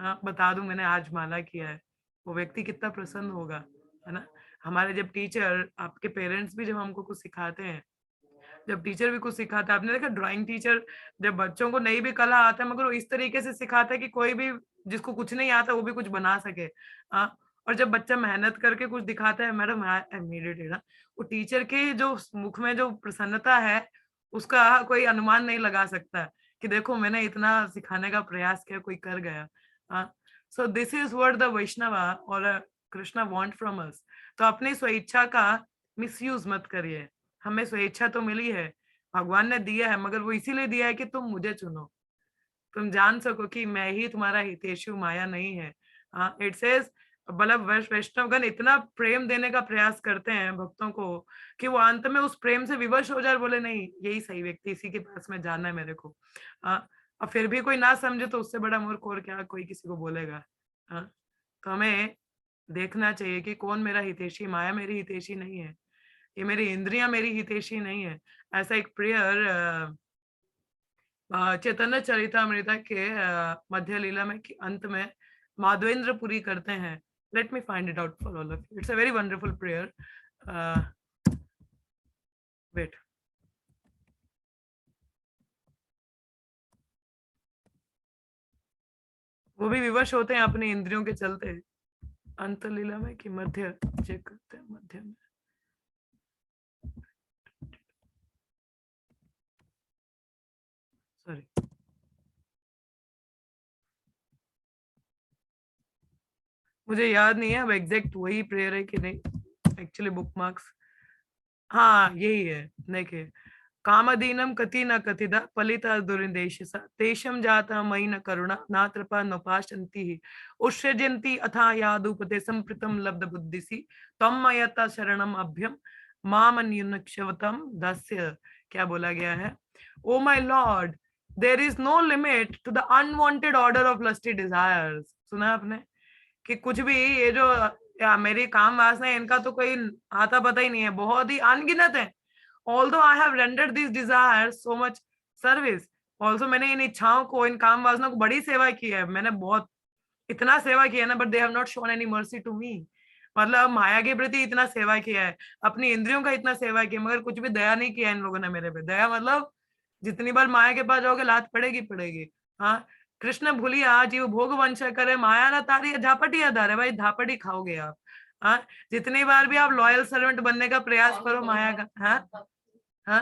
हाँ बता दूं मैंने आज माला किया है, वो व्यक्ति कितना प्रसन्न होगा, है ना। हमारे जब टीचर, आपके पेरेंट्स भी जब हमको कुछ सिखाते हैं, जब टीचर भी कुछ सिखाता है, आपने देखा ड्राइंग टीचर जब बच्चों को नहीं भी कला आता है, मगर वो इस तरीके से सिखाता है कि कोई भी जिसको कुछ नहीं आता वो भी कुछ बना सके। हाँ और जब बच्चा मेहनत करके कुछ दिखाता है, मैडम आई मेड इट, ना वो टीचर के जो मुख में जो प्रसन्नता है उसका कोई अनुमान नहीं लगा सकता कि देखो मैंने इतना सिखाने का प्रयास किया, कोई कर गया। हाँ so this is what the Vaishnava और कृष्णा वांट फ्रॉम अस। तो अपनी स्वेच्छा का मिसयूज मत करिए, हमें स्वेच्छा तो मिली है, भगवान ने दिया है, मगर वो इसीलिए दिया है कि तुम मुझे चुनो, तुम जान सको कि मैं ही तुम्हारा हितेशु, माया नहीं है। इट सेज, मतलब वैष्णवगण इतना प्रेम देने का प्रयास करते हैं भक्तों को कि वो अंत में उस प्रेम से विवश हो जाए, बोले नहीं यही सही व्यक्ति, इसी के पास में जाना है मेरे को। और फिर भी कोई ना समझे तो उससे बड़ा मूर्ख और क्या कोई किसी को बोलेगा। तो हमें देखना चाहिए कि कौन मेरा हितेशी, माया मेरी हितेशी नहीं है, ये मेरी इंद्रियां मेरी हितेशी नहीं है। ऐसा एक प्रेयर चैतन्य चरितामृत के मध्य लीला में कि अंत में माधवेंद्र पुरी करते हैं। Let me find it out for all of you, it's a very wonderful prayer. Wait, वो भी विवश होते हैं अपनी इंद्रियों के चलते, अंत लीला में कि मध्य चेक करते हैं, मध्य में सॉरी मुझे याद नहीं है अब एग्जैक्ट वही प्रेयर है कि नहीं, एक्चुअली बुक मार्क्स हाँ यही है। देखिए, कामदीनम कति न कथिता पलिता दुरिंदेश तेषम जाता मयि न करुणा नात्रपा नोपाशंति उष्यजंती अथा यादुपते संप्रीतम लब्ध बुद्धिसी तम मयता शरणम अभ्यम मामन्युनक्षवतम दस्य। क्या बोला गया है? Oh my lord, there is no limit to the unwanted order of lusty desires. सुना आपने कि कुछ भी ये जो या मेरी काम वासना है, इनका तो कोई आता पता ही नहीं है, बहुत ही अनगिनत है। Although I have rendered these desires so much service, also मैंने इन इच्छाओं को, इन काम वासना को बड़ी सेवा की है, मैंने बहुत इतना सेवा किया है ना, but they have not shown any mercy to me. मतलब माया के प्रति इतना सेवा किया है, अपनी इंद्रियों का इतना सेवा किया, मगर कुछ भी दया नहीं किया इन लोगों ने मेरे पे। दया मतलब जितनी बार माया के पास जाओगे लात पड़ेगी पड़ेगी। हाँ, कृष्ण भूलिया जीव भोग वंश करे माया ना तारी झापटी आधार है, भाई झापटी खाओगे आप। हाँ, जितनी बार भी आप लॉयल सर्वेंट बनने का प्रयास करो माया का। हाँ हाँ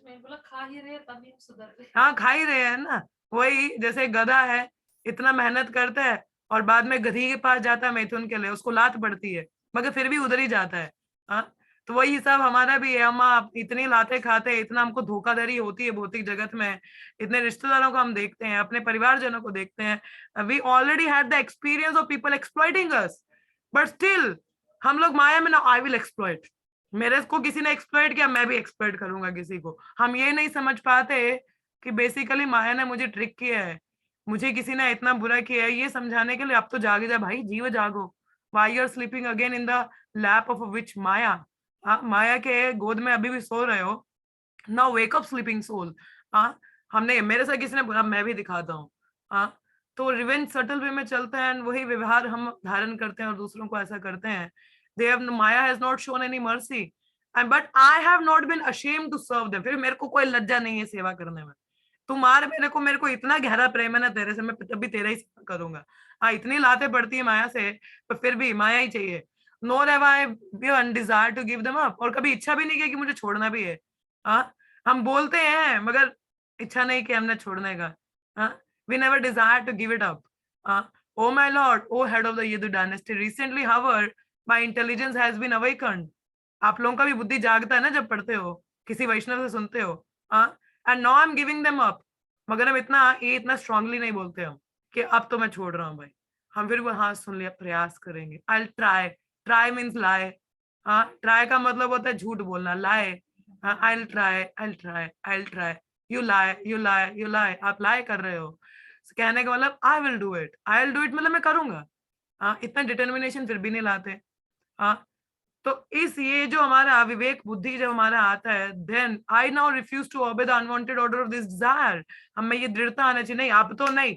बोला खा ही रहे तभी सुधर रहे। हाँ, खा ही रहे हैं ना। वही जैसे गधा है, इतना मेहनत करता है और बाद में गधी के पास जाता है मैथुन के लिए, उसको लात पड़ती है मगर फिर भी उधर ही जाता है। हाँ, तो वही हिसाब हमारा भी है। हम आप इतनी लाते खाते हैं, इतना हमको धोखाधड़ी होती है भौतिक जगत में, इतने रिश्तेदारों को हम देखते हैं, अपने परिवारजनों को देखते हैं। We already had the experience of people exploiting us, but still हम लोग माया में ना, आई विल एक्सप्लॉइट। मेरे को किसी ने एक्सप्लॉइट किया, मैं भी एक्सप्लॉइट करूंगा किसी को। हम ये नहीं समझ पाते कि बेसिकली माया ने मुझे ट्रिक किया है, मुझे किसी ने इतना बुरा किया है, ये समझाने के लिए अब तो जागे जा भाई, जीव जागो। Why you are sleeping again in the lap of which Maya. माया के गोद में अभी भी सो रहे हो। Now wake up sleeping soul. हमने, मेरे साथ किसी ने बोला, मैं भी दिखाता हूँ। तो रिवेंज सटल वे में चलता है, वही व्यवहार हम धारण करते हैं और दूसरों को ऐसा करते हैं। Maya has not shown any mercy and but I have not been ashamed to serve them. फिर मेरे को कोई लज्जा नहीं है सेवा करने में। तुम्हारे मेरे को इतना गहरा प्रेम है ना तेरे से, मैं तभी तेरा ही सेवा करूंगा। हाँ, इतनी लाते पड़ती है माया से, पर फिर भी माया ही चाहिए। Nor have I been desire to give them up, और कभी इच्छा भी नहीं की कि मुझे छोड़ना भी है। हाँ, हम बोलते हैं मगर इच्छा नहीं कि हमने छोड़ने का। हाँ, we never desire to give it up. Oh my lord, oh head of the Yadu dynasty, recently however my intelligence has been awakened. आप लोगों का भी बुद्धि जागता है ना जब पढ़ते हो, किसी वैष्णव से सुनते हो। And now I am giving them up. मगर हम इतना स्ट्रांगली नहीं बोलते हम कि अब तो मैं छोड़ रहा हूँ भाई। हम फिर वो, हाँ सुन लिया, प्रयास करेंगे। I try. ट्राई मीन्स लाए। हाँ, ट्राई का मतलब होता है झूठ बोलना, लाए। I try, I try, I try. You लाए, यू लाए, यू लाए, आप लाए कर रहे हो। कहने का मतलब I will do it, I will do it मतलब मैं करूंगा। इतना डिटर्मिनेशन फिर भी नहीं लाते। हाँ, तो इस ये जो हमारा विवेक बुद्धि जब हमारा आता है, then I now refuse to obey the unwanted order of this desire. हमें ये दृढ़ता आना चाहिए, नहीं अब तो नहीं,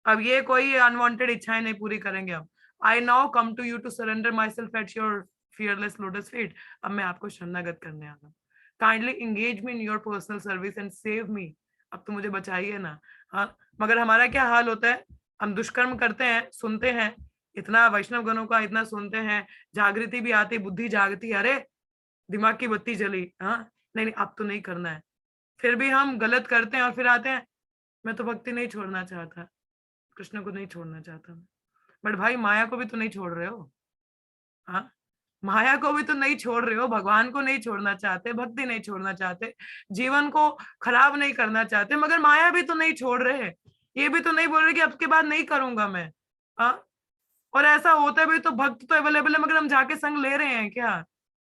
अब ये कोई अनवांटेड इच्छाएं नहीं पूरी करेंगे हम। I now come to you to surrender myself at your fearless lotus feet. अब मैं आपको शरणागत करने आ रहा हूँ। Kindly engage me in your personal service and save me. अब तो मुझे बचाइए ना। हाँ, मगर हमारा क्या हाल होता है, हम दुष्कर्म करते हैं, सुनते हैं, इतना वैष्णव गणों का इतना सुनते हैं, जागृति भी आती, बुद्धि जागती, अरे दिमाग की बत्ती जली। हाँ, नहीं नहीं अब तो नहीं करना है। फिर भी हम गलत करते हैं और फिर आते हैं, मैं तो भक्ति नहीं छोड़ना चाहता, कृष्ण को नहीं छोड़ना चाहता। बट भाई माया को भी तो नहीं छोड़ रहे हो। हाँ, माया को भी तो नहीं छोड़ रहे हो, भगवान को नहीं छोड़ना चाहते, भक्ति नहीं छोड़ना चाहते, जीवन को खराब नहीं करना चाहते, मगर माया भी तो नहीं छोड़ रहे। ये भी तो नहीं बोल रहे कि अब के बाद नहीं करूंगा मैं। हाँ, और ऐसा होता भी तो भक्त तो अवेलेबल है, मगर हम जाके संग ले रहे हैं क्या?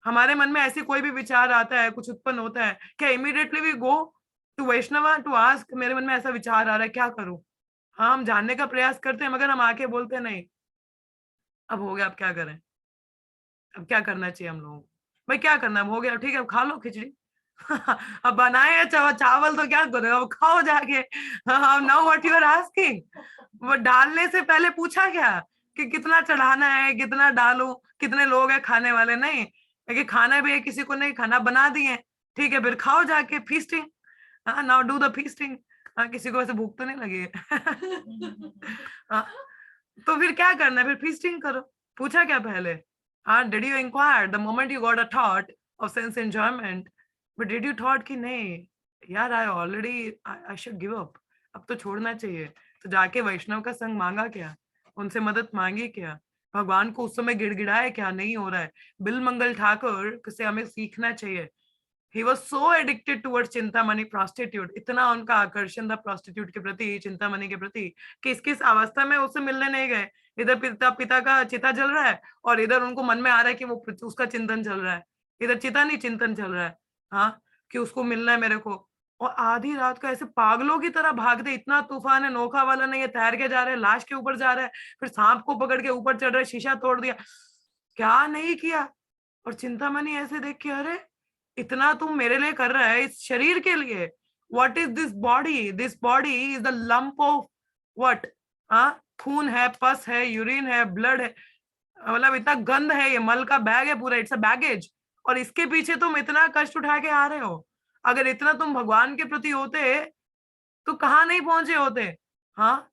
हमारे मन में ऐसी कोई भी विचार आता है, कुछ उत्पन्न होता है क्या, immediately we go to Vaishnav to ask, मेरे मन में ऐसा विचार आ रहा है क्या करूं? हाँ, हम जानने का प्रयास करते हैं मगर हम आके बोलते नहीं, अब हो गया, अब क्या करें, अब क्या करना चाहिए हम लोगों को? भाई क्या करना है, अब हो गया ठीक है, अब खा लो खिचड़ी। अब बनाए हैं चावल तो क्या करो, अब खाओ जाके। Now what you are asking, वो डालने से पहले पूछा क्या कि कितना चढ़ाना है, कितना डालूं, कितने लोग हैं खाने वाले? नहीं, क्योंकि खाना भी है, किसी को नहीं खाना, बना दिए, ठीक है फिर खाओ जाके, feasting. Now do the feasting. किसी को वैसे भूख तो नहीं लगी है? हाँ, तो फिर क्या करना है, फिर फीस्टिंग करो। पूछा क्या पहले? Did you inquire the moment you got a thought of sense enjoyment, but did you thought कि नहीं यार, I already I should give up, अब तो छोड़ना चाहिए। तो जाके वैष्णव का संग मांगा क्या, उनसे मदद मांगी क्या? भगवान को उस समय गिड़गिड़ाए क्या नहीं हो रहा है। बिलमंगल ठाकुर से हमें सीखना चाहिए। He was so addicted towards Chintamani prostitute, इतना उनका आकर्षण था prostitute के प्रति, चिंतामणि के प्रति, कि किस अवस्था में उससे मिलने नहीं गए। इधर पिता का चिता जल रहा है और इधर उनको मन में आ रहा है कि वो उसका चिंतन चल रहा है। इधर चिता नहीं, चिंतन चल रहा है, हाँ, कि उसको मिलना है मेरे को। और आधी रात को ऐसे पागलों की तरह भागते, इतना तूफान है, नौका वाला नहीं है, तैर के जा रहे हैं, लाश के ऊपर जा रहे हैं, फिर सांप को पकड़ के ऊपर चढ़ रहे, शीशा तोड़ दिया, क्या नहीं किया। और चिंतामणि ऐसे देख के, अरे इतना तुम मेरे लिए कर रहा है, इस शरीर के लिए। What is this body? This body is the lump of what? हाँ, खून है, पस है, यूरिन है, ब्लड है, मतलब इतना गंद है, ये मल का बैग है पूरा, इट्स अ बैगेज। और इसके पीछे तुम इतना कष्ट उठा के आ रहे हो। अगर इतना तुम भगवान के प्रति होते तो कहाँ नहीं पहुंचे होते। हाँ,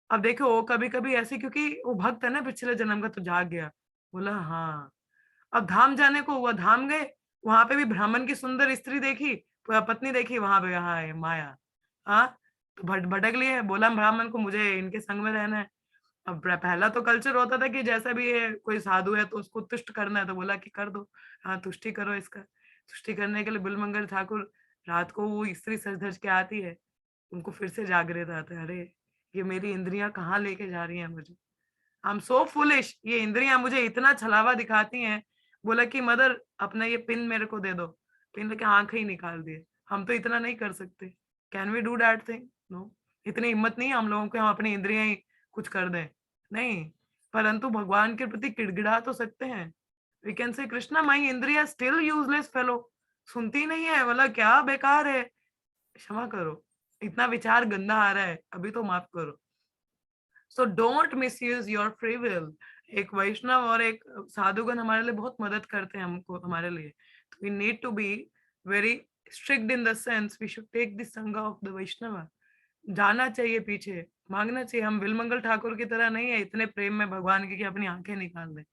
अब देखो कभी कभी ऐसे, क्योंकि वो भक्त है ना पिछले जन्म का, तो जाग गया, बोला हाँ अब धाम जाने को हुआ, धाम गए, वहां पे भी ब्राह्मण की सुंदर स्त्री देखी, पत्नी देखी, वहां पे हाँ है माया, हाँ, तो भटक लिए, बोला ब्राह्मण को मुझे इनके संग में रहना है। अब पहला तो कल्चर होता था कि जैसा भी है कोई साधु है तो उसको तुष्ट करना है, तो बोला कि कर दो, हाँ तुष्टि करो इसका। तुष्टि करने के लिए बिलमंगल ठाकुर रात को वो स्त्री सज धज के आती है, उनको फिर से जागृत आता है, अरे ये मेरी इंद्रियां कहाँ लेके जा रही हैं मुझे, आई एम सो फुलिश, ये इंद्रियां मुझे इतना छलावा दिखाती हैं। बोला कि मदर अपना ये पिन मेरे को दे दो, पिन लेके आंख ही निकाल दिए। हम तो इतना नहीं कर सकते, can we do that thing? No, इतनी हिम्मत नहीं है हम लोगों को, हम अपनी इंद्रियां ही कुछ कर दें, नहीं। परंतु भगवान के प्रति गिड़गिड़ा तो सकते हैं। वी कैन से कृष्णा माई इंद्रिया स्टिल यूजलेस फेलो, सुनती नहीं है, बोला क्या बेकार है, क्षमा करो, इतना विचार गंदा आ रहा है, अभी तो माफ करो। So don't misuse your free will. एक वैष्णव और एक साधुगण हमारे लिए बहुत मदद करते हैं हमको, हमारे लिए। तो we need to be very strict in the sense we should take the sanga of the Vaishnav. जाना चाहिए पीछे, मांगना चाहिए। हम बिलमंगल ठाकुर की तरह नहीं है इतने प्रेम में भगवान की कि अपनी आंखें निकाल दें,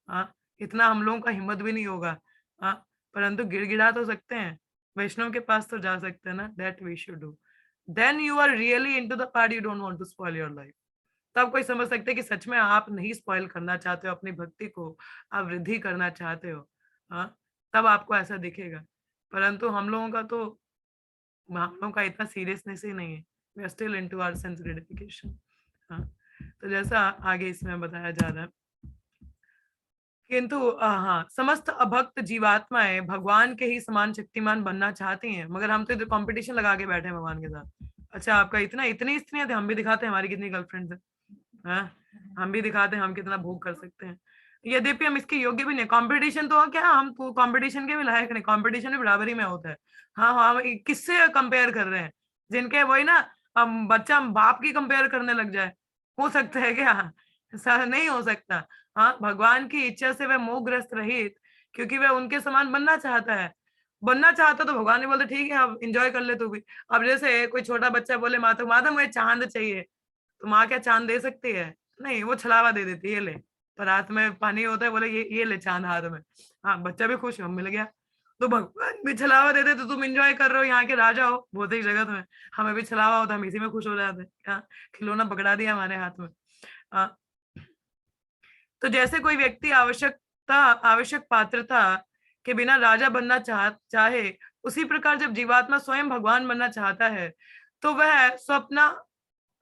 हाँ, इतना हम लोगों का हिम्मत भी नहीं होगा, हाँ, परंतु गिड़गिड़ा तो सकते हैं, वैष्णव के पास तो जा सकते हैं ना, that we should do. Then you are really into the part, you don't want to spoil your life. तब कोई समझ सकते हैं कि सच में आप नहीं स्पॉइल करना चाहते हो अपनी भक्ति को, आप वृद्धि करना चाहते हो, हाँ, तब आपको ऐसा दिखेगा। परंतु हम लोगों का तो, हम लोगों का इतना सीरियसनेस ही नहीं है, we are still into our sense gratification, हाँ। तो जैसा आगे इसमें बताया जा रहा है, किंतु हाँ, समस्त अभक्त जीवात्माएं भगवान के ही समान शक्तिमान बनना चाहती हैं, मगर हम तो इधर कंपटीशन लगा के बैठे हैं भगवान के साथ। अच्छा आपका इतना, इतनी स्त्रियां थे, हम भी दिखाते हैं हमारी कितनी गर्लफ्रेंड्स है, हाँ, हम भी दिखाते हैं हम कितना भोग कर सकते हैं। यद्यपि हम इसके योग्य भी नहीं, कंपटीशन तो क्या, हम तो कंपटीशन के भी लायक नहीं, कंपटीशन भी बराबरी में होता है। हाँ हाँ, किससे कंपेयर कर रहे हैं? जिनके वही ना, हम बच्चा बाप की कंपेयर करने लग जाए, हो सकता है क्या? ऐसा नहीं हो सकता। हाँ, भगवान की इच्छा से वह मोहग्रस्त रहित, क्योंकि वह उनके समान बनना चाहता है। बनना चाहता तो भगवान ने बोलते ठीक है अब एंजॉय कर ले तू भी। अब जैसे कोई छोटा बच्चा बोले माता माता मुझे चांद चाहिए, तो माँ क्या चांद दे सकती है? नहीं, वो छलावा दे देती है, ये ले। पर हाथ में पानी होता है, बोले ये ले चांद हाथ में। हाँ, बच्चा भी खुश हो, मिल गया। तो भगवान भी छलावा देते तो तुम एंजॉय कर रहे हो, यहाँ के राजा हो भौतिक जगत में, हमें भी छलावा होता, हम इसी में खुश हो जाते। क्या खिलौना पकड़ा दिया हमारे हाथ में। हाँ, तो जैसे कोई व्यक्ति आवश्यक पात्रता के बिना राजा बनना चाहे, उसी प्रकार जब जीवात्मा स्वयं भगवान बनना चाहता है तो वह स्वप्न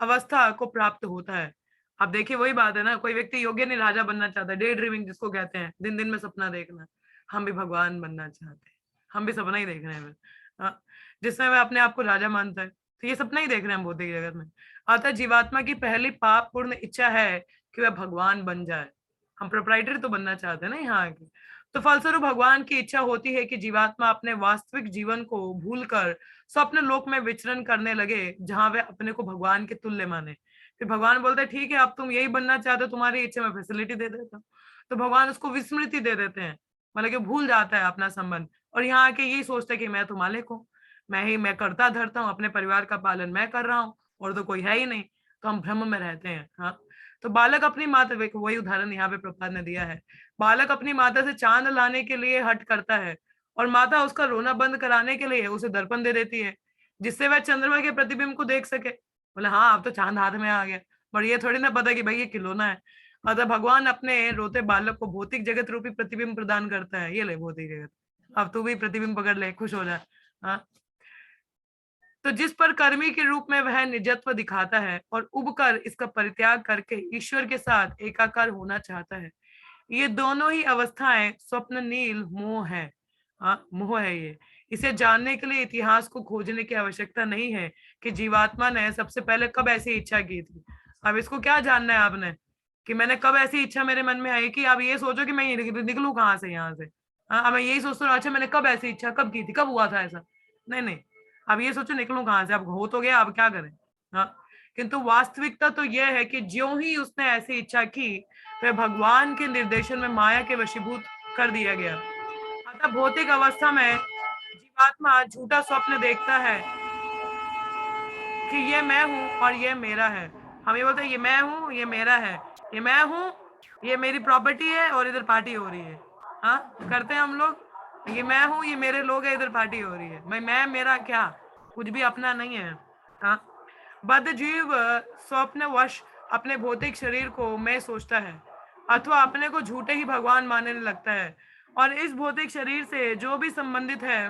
अवस्था को प्राप्त होता है। अब देखिए वही बात है ना, कोई व्यक्ति योग्य नहीं राजा बनना चाहता, डे ड्रीमिंग जिसको कहते हैं, दिन दिन में सपना देखना। हम भी भगवान बनना चाहते हैं, हम भी सपना ही देख रहे हैं, हाँ, जिसमें वह अपने आप को राजा मानता है, तो ये सपना ही देख रहे हैं हम भौतिक जगत में। अतः जीवात्मा की पहली पाप पूर्ण इच्छा है कि वह भगवान बन जाए। हम प्रोप्राइटर तो बनना चाहते हैं ना यहाँ आके। तो फलस्वरूप भगवान की इच्छा होती है कि जीवात्मा अपने वास्तविक जीवन को भूलकर स्वप्न लोक में विचरण करने लगे, जहां वह अपने को भगवान के तुल्य माने। फिर भगवान बोलते हैं ठीक है अब तुम यही बनना चाहते हो, तुम्हारी इच्छा में फैसिलिटी दे देता हूँ। तो भगवान उसको विस्मृति दे देते हैं, मतलब कि भूल जाता है अपना संबंध, और यहाँ आके यही सोचता है कि मैं तो मालिक हूँ, मैं करता धरता हूँ, अपने परिवार का पालन मैं कर रहा हूँ, और तो कोई है ही नहीं। तो हम भ्रम में रहते हैं। हाँ, तो बालक अपनी माता, वही उदाहरण यहाँ पे प्रभुपाद ने दिया है, बालक अपनी माता से चांद लाने के लिए हट करता है, और माता उसका रोना बंद कराने के लिए उसे दर्पण दे देती है, जिससे वह चंद्रमा के प्रतिबिंब को देख सके। बोले हाँ अब तो चांद हाथ में आ गया, पर ये थोड़ी ना पता कि भाई ये खिलौना है। अतः भगवान अपने रोते बालक को भौतिक जगत रूपी प्रतिबिंब प्रदान करता है। ये ले भौतिक जगत, अब तू भी प्रतिबिंब पकड़ ले, खुश हो जाए। हाँ, तो जिस पर कर्मी के रूप में वह निजत्व दिखाता है और उबकर इसका परित्याग करके ईश्वर के साथ एकाकार होना चाहता है, ये दोनों ही अवस्थाएं स्वप्न नील मोह है। मोह है ये। इसे जानने के लिए इतिहास को खोजने की आवश्यकता नहीं है कि जीवात्मा ने सबसे पहले कब ऐसी इच्छा की थी। अब इसको क्या जानना है आपने कि मैंने कब ऐसी इच्छा मेरे मन में आई कि आप ये सोचो कि मैं ये निकलूं कहाँ से, यहाँ से। अब मैं यही सोचता हूँ, अच्छा मैंने कब ऐसी इच्छा कब की थी, कब हुआ था ऐसा। नहीं नहीं, अब ये सोचो निकलूं कहाँ से, अब हो तो गया, अब क्या करें। हाँ, किंतु वास्तविकता तो यह है कि ज्यों ही उसने ऐसी इच्छा की वह भगवान के निर्देशन में माया के वशीभूत कर दिया गया। अतः भौतिक अवस्था में जीवात्मा झूठा स्वप्न देखता है कि ये मैं हूँ और ये मेरा है। हम ये बोलते हैं ये मैं हूँ, ये मेरा है, ये मैं हूँ, ये मेरी प्रॉपर्टी है और इधर पार्टी हो रही है। हाँ, करते हैं हम लोग, ये मैं हूँ, ये मेरे लोग है, इधर पार्टी हो रही है। मैं मेरा क्या, कुछ भी अपना नहीं है। हाँ, बद्ध जीव स्वप्नवश अपने भौतिक शरीर को मैं सोचता है अथवा अपने को झूठे ही भगवान मानने लगता है, और इस भौतिक शरीर से जो भी संबंधित है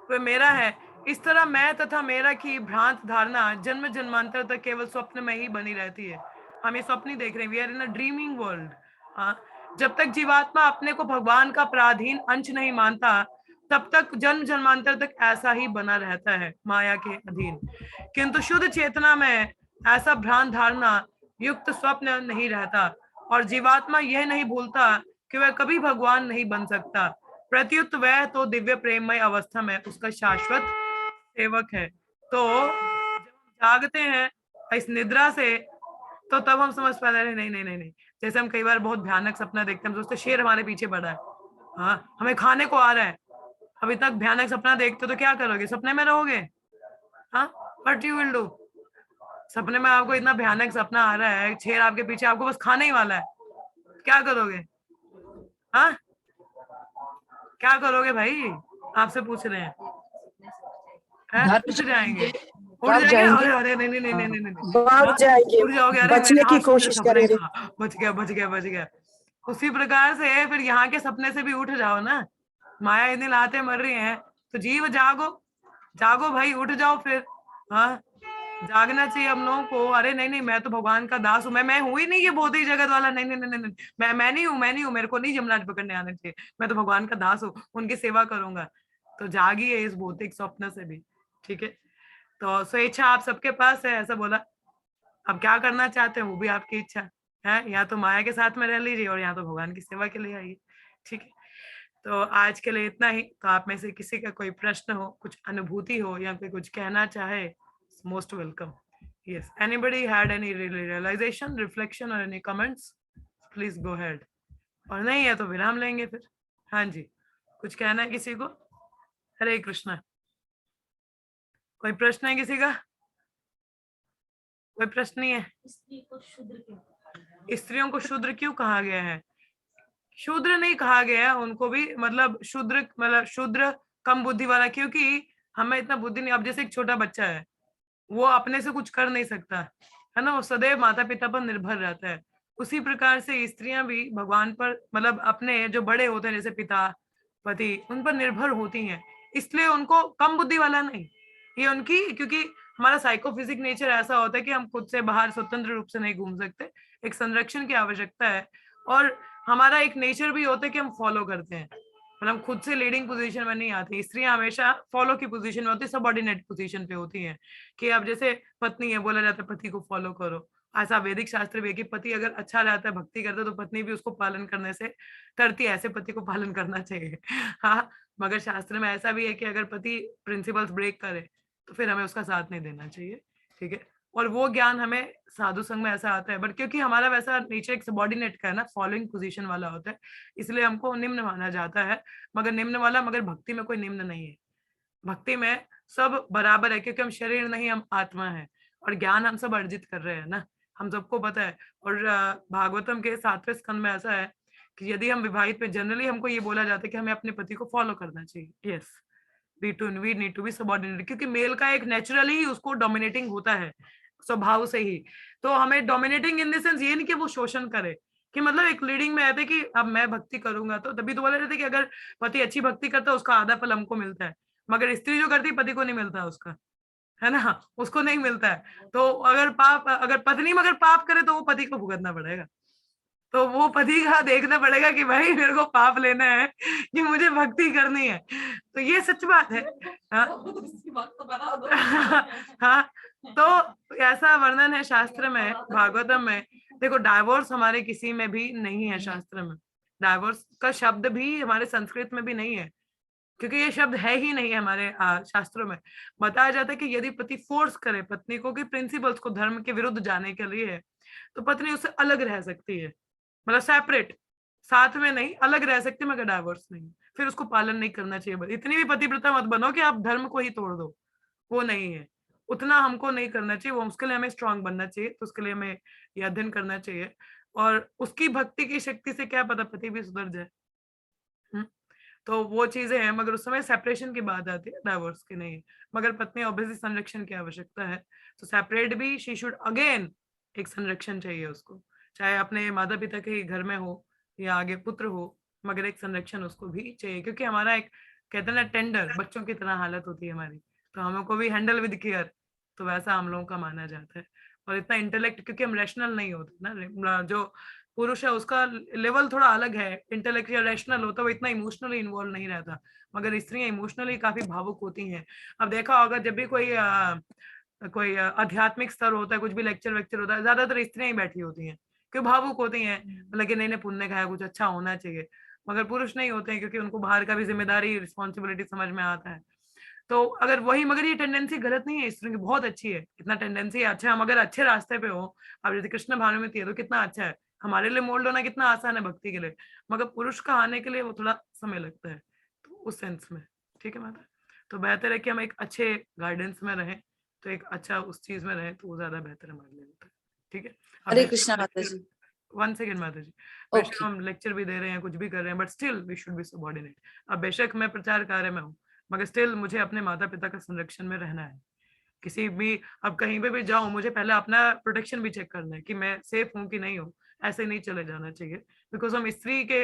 वह मेरा है। इस तरह मैं तथा मेरा की भ्रांत धारणा जन्म जन्मांतर तक केवल स्वप्न में ही बनी रहती है। हम ये स्वप्न ही देख रहे हैं, we are in a dreaming world. जब तक जीवात्मा अपने को भगवान का पराधीन अंश नहीं मानता तब तक जन्म जन्मांतर तक ऐसा ही बना रहता है, माया के अधीन। किंतु शुद्ध चेतना में ऐसा भ्रांत धारणा युक्त स्वप्न नहीं रहता और जीवात्मा यह नहीं भूलता कि वह कभी भगवान नहीं बन सकता, प्रत्युत वह तो दिव्य प्रेममय अवस्था में उसका शाश्वत सेवक है। तो जब हम जागते हैं इस निद्रा से तो तब हम समझ पाते हैं नहीं नहीं नहीं नहीं, जैसे हम कई बार बहुत भयानक सपना देखते हैं, हम सोचते शेर हमारे पीछे पड़ा है, हाँ हमें खाने को आ रहा है। अब इतना भयानक सपना देखते हो तो क्या करोगे, सपने में रहोगे? हाँ, व्हाट यू विल डू? सपने में आपको इतना भयानक सपना आ रहा है, शेर आपके पीछे, आपको बस खाने ही वाला है, क्या करोगे? हाँ, क्या करोगे भाई, आपसे पूछ रहे हैं। उठ जाएंगे, उठ भाग जाएंगे, जाएंगे, अरे अरे नहीं नहीं नहीं नहीं नहीं नहीं, भाग जाएंगे, उठ जाओगे, अरे बचने की कोशिश करेंगे। बच गया बच गया बच गया। उसी प्रकार से फिर यहाँ के सपने से भी उठ जाओ ना, माया इतनी लाते मर रही है तो जीव जागो, जागो भाई, उठ जाओ फिर। हाँ, जागना चाहिए हम लोगों को। अरे नहीं नहीं, मैं तो भगवान का दास हूँ, मैं हूँ ही नहीं ये भौतिक जगत वाला, नहीं नहीं नहीं नहीं, मैं नहीं हूँ, मेरे को नहीं जमराज पकड़ने आना चाहिए, मैं तो भगवान का दास हूँ, उनकी सेवा करूंगा। तो जागिए इस भौतिक स्वप्न से भी, ठीक है। तो स्वेच्छा आप सबके पास है, ऐसा बोला। अब क्या करना चाहते हैं वो भी आपकी इच्छा है, या तो माया के साथ में रह लीजिए और या तो भगवान की सेवा के लिए आइए, ठीक है। तो आज के लिए इतना ही। तो आप में से किसी का कोई प्रश्न हो, कुछ अनुभूति हो या कोई कुछ कहना चाहे, most welcome. Yes, anybody had any realization, reflection or any comments? Please go ahead. और नहीं है तो विराम लेंगे फिर। हाँ जी, कुछ कहना है किसी को? हरे कृष्णा। कोई प्रश्न है किसी का? कोई प्रश्न नहीं है? स्त्रियों को शूद्र क्यों कहा गया है? शूद्र नहीं कहा गया उनको भी, मतलब शूद्र कम बुद्धि वाला, क्योंकि हमें इतना बुद्धि नहीं। अब जैसे एक छोटा बच्चा है, वो अपने से कुछ कर नहीं सकता है ना, वो सदैव माता पिता पर निर्भर रहता है। उसी प्रकार से स्त्रियां भी भगवान पर, मतलब अपने जो बड़े होते हैं जैसे पिता पति, उन पर निर्भर होती हैं, इसलिए उनको कम बुद्धि वाला नहीं, ये उनकी, क्योंकि हमारा साइकोफिजिक नेचर ऐसा होता है कि हम खुद से बाहर स्वतंत्र रूप से नहीं घूम सकते, एक संरक्षण की आवश्यकता है। और हमारा एक नेचर भी होता है कि हम फॉलो करते हैं, मतलब खुद से लीडिंग पोजीशन में नहीं आती। स्त्रियां हमेशा फॉलो की पोजीशन में होती है, सबऑर्डिनेट पोजीशन पे होती हैं, कि अब जैसे पत्नी है, बोला जाता है पति को फॉलो करो। ऐसा वैदिक शास्त्र भी है कि पति अगर अच्छा रहता है, भक्ति करता है, तो पत्नी भी उसको पालन करने से करती है, ऐसे पति को पालन करना चाहिए। हाँ, मगर शास्त्र में ऐसा भी है कि अगर पति प्रिंसिपल्स ब्रेक करे तो फिर हमें उसका साथ नहीं देना चाहिए, ठीक है। और वो ज्ञान हमें साधु संग में ऐसा आता है, बट क्योंकि हमारा वैसा नेचर एक सबऑर्डिनेट का है ना, फॉलोइंग पोजीशन वाला होता है, इसलिए हमको निम्न माना जाता है। मगर निम्न वाला, मगर भक्ति में कोई निम्न नहीं है, भक्ति में सब बराबर है, क्योंकि हम शरीर नहीं, हम आत्मा है, और ज्ञान हम सब अर्जित कर रहे हैं ना, हम सबको पता है। और भागवतम के 7वें स्कंद में ऐसा है कि यदि हम विवाहित में, जनरली हमको ये बोला जाता है कि हमें अपने पति को फॉलो करना चाहिए। Yes, we need to be subordinate, क्योंकि मेल का एक नेचुरली ही उसको डोमिनेटिंग होता है, स्वभाव से ही। तो हमें डोमिनेटिंग इन द सेंस ये नहीं कि वो शोषण करे, कि मतलब एक लीडिंग में आते कि अब मैं भक्ति करूंगा, तो तभी तो बोले रहते कि अगर पति अच्छी भक्ति करता है उसका आधा फल हमको मिलता है, मगर स्त्री जो करती है पति को नहीं मिलता है उसका, है ना, उसको नहीं मिलता है। तो अगर पत्नी मगर पाप करे तो वो पति को भुगतना पड़ेगा, तो वो पति का देखना पड़ेगा कि भाई मेरे को पाप लेना है कि मुझे भक्ति करनी है। तो ये सच बात है। हाँ उसकी बात तो बता दो। हाँ, तो ऐसा वर्णन है शास्त्र में, भागवतम में। देखो डाइवोर्स हमारे किसी में भी नहीं है शास्त्र में, डाइवोर्स का शब्द भी हमारे संस्कृत में भी नहीं है, क्योंकि ये शब्द है ही नहीं है हमारे शास्त्रों में। बताया जाता है कि यदि पति फोर्स करे पत्नी को कि प्रिंसिपल्स को धर्म के विरुद्ध जाने के लिए, तो पत्नी उससे अलग रह सकती है, मतलब सेपरेट, साथ में नहीं, अलग रह सकती है, मगर डाइवोर्स नहीं। फिर उसको पालन नहीं करना चाहिए। बस इतनी भी पतिव्रता मत बनो कि आप धर्म को ही तोड़ दो, वो नहीं है, उतना हमको नहीं करना चाहिए। वो उसके लिए हमें स्ट्रांग बनना चाहिए, तो उसके लिए हमें ये अध्ययन करना चाहिए। और उसकी भक्ति की शक्ति से क्या पता पति भी सुधर जाए। तो वो चीजें हैं, मगर उस समय सेपरेशन की बात आती है, डाइवोर्स की नहीं। मगर पत्नी ऑब्वियसली संरक्षण की आवश्यकता है, तो सेपरेट भी शी शुड अगेन, एक संरक्षण चाहिए उसको, चाहे अपने माता पिता के घर में हो या आगे पुत्र हो, मगर एक संरक्षण उसको भी चाहिए। क्योंकि हमारा एक कहते हैं ना टेंडर बच्चों की तरह हालत होती है हमारी, तो हमको भी हैंडल विद केयर, तो वैसा हम लोगों का माना जाता है। और इतना इंटेलेक्ट, क्योंकि हम रैशनल नहीं होते ना, जो पुरुष है उसका लेवल थोड़ा अलग है, इंटेलेक्चुअल रैशनल होता है, वो इतना इमोशनली इन्वॉल्व नहीं रहता, मगर स्त्रियां इमोशनली काफी भावुक होती हैं। अब देखा होगा जब भी कोई आध्यात्मिक स्तर होता है, कुछ भी लेक्चर वेक्चर होता है, ज्यादातर स्त्रियां ही बैठी होती हैं, क्यों भावुक होती हैं, मतलब कि नहीं पुण्य का है, कुछ अच्छा होना चाहिए। मगर पुरुष नहीं होते हैं, क्योंकि उनको बाहर का भी जिम्मेदारी रिस्पॉन्सिबिलिटी समझ में आता है। तो अगर वही, मगर ये टेंडेंसी गलत नहीं है, स्त्रियों की बहुत अच्छी है, कितना टेंडेंसी अच्छा है, मगर अच्छे रास्ते पे हो। अब जैसे कृष्ण भानुमति है तो कितना अच्छा है, हमारे लिए मोल्ड होना कितना आसान है भक्ति के लिए, मगर पुरुष का आने के लिए वो थोड़ा समय लगता है, तो उस सेंस में ठीक है माता। तो बेहतर है कि हम एक अच्छे गाइडेंस में रहें, तो एक अच्छा उस चीज में रहें, तो वो ज्यादा बेहतर हमारे लिए होता है। ठीक है। हरे कृष्णा माता जी। वन सेकेंड माता जी, ओके। बेशक हम लेक्चर भी दे रहे हैं, कुछ भी कर रहे हैं, but still we should be subordinate. अब बेशक मैं प्रचार कार्य में हूँ, मगर स्टिल मुझे अपने माता पिता का संरक्षण में रहना है। किसी भी, अब कहीं पे भी जाऊं, मुझे पहले अपना प्रोटेक्शन भी चेक करना है कि मैं सेफ हूँ कि नहीं हूँ। ऐसे नहीं चले जाना चाहिए, बिकॉज हम स्त्री के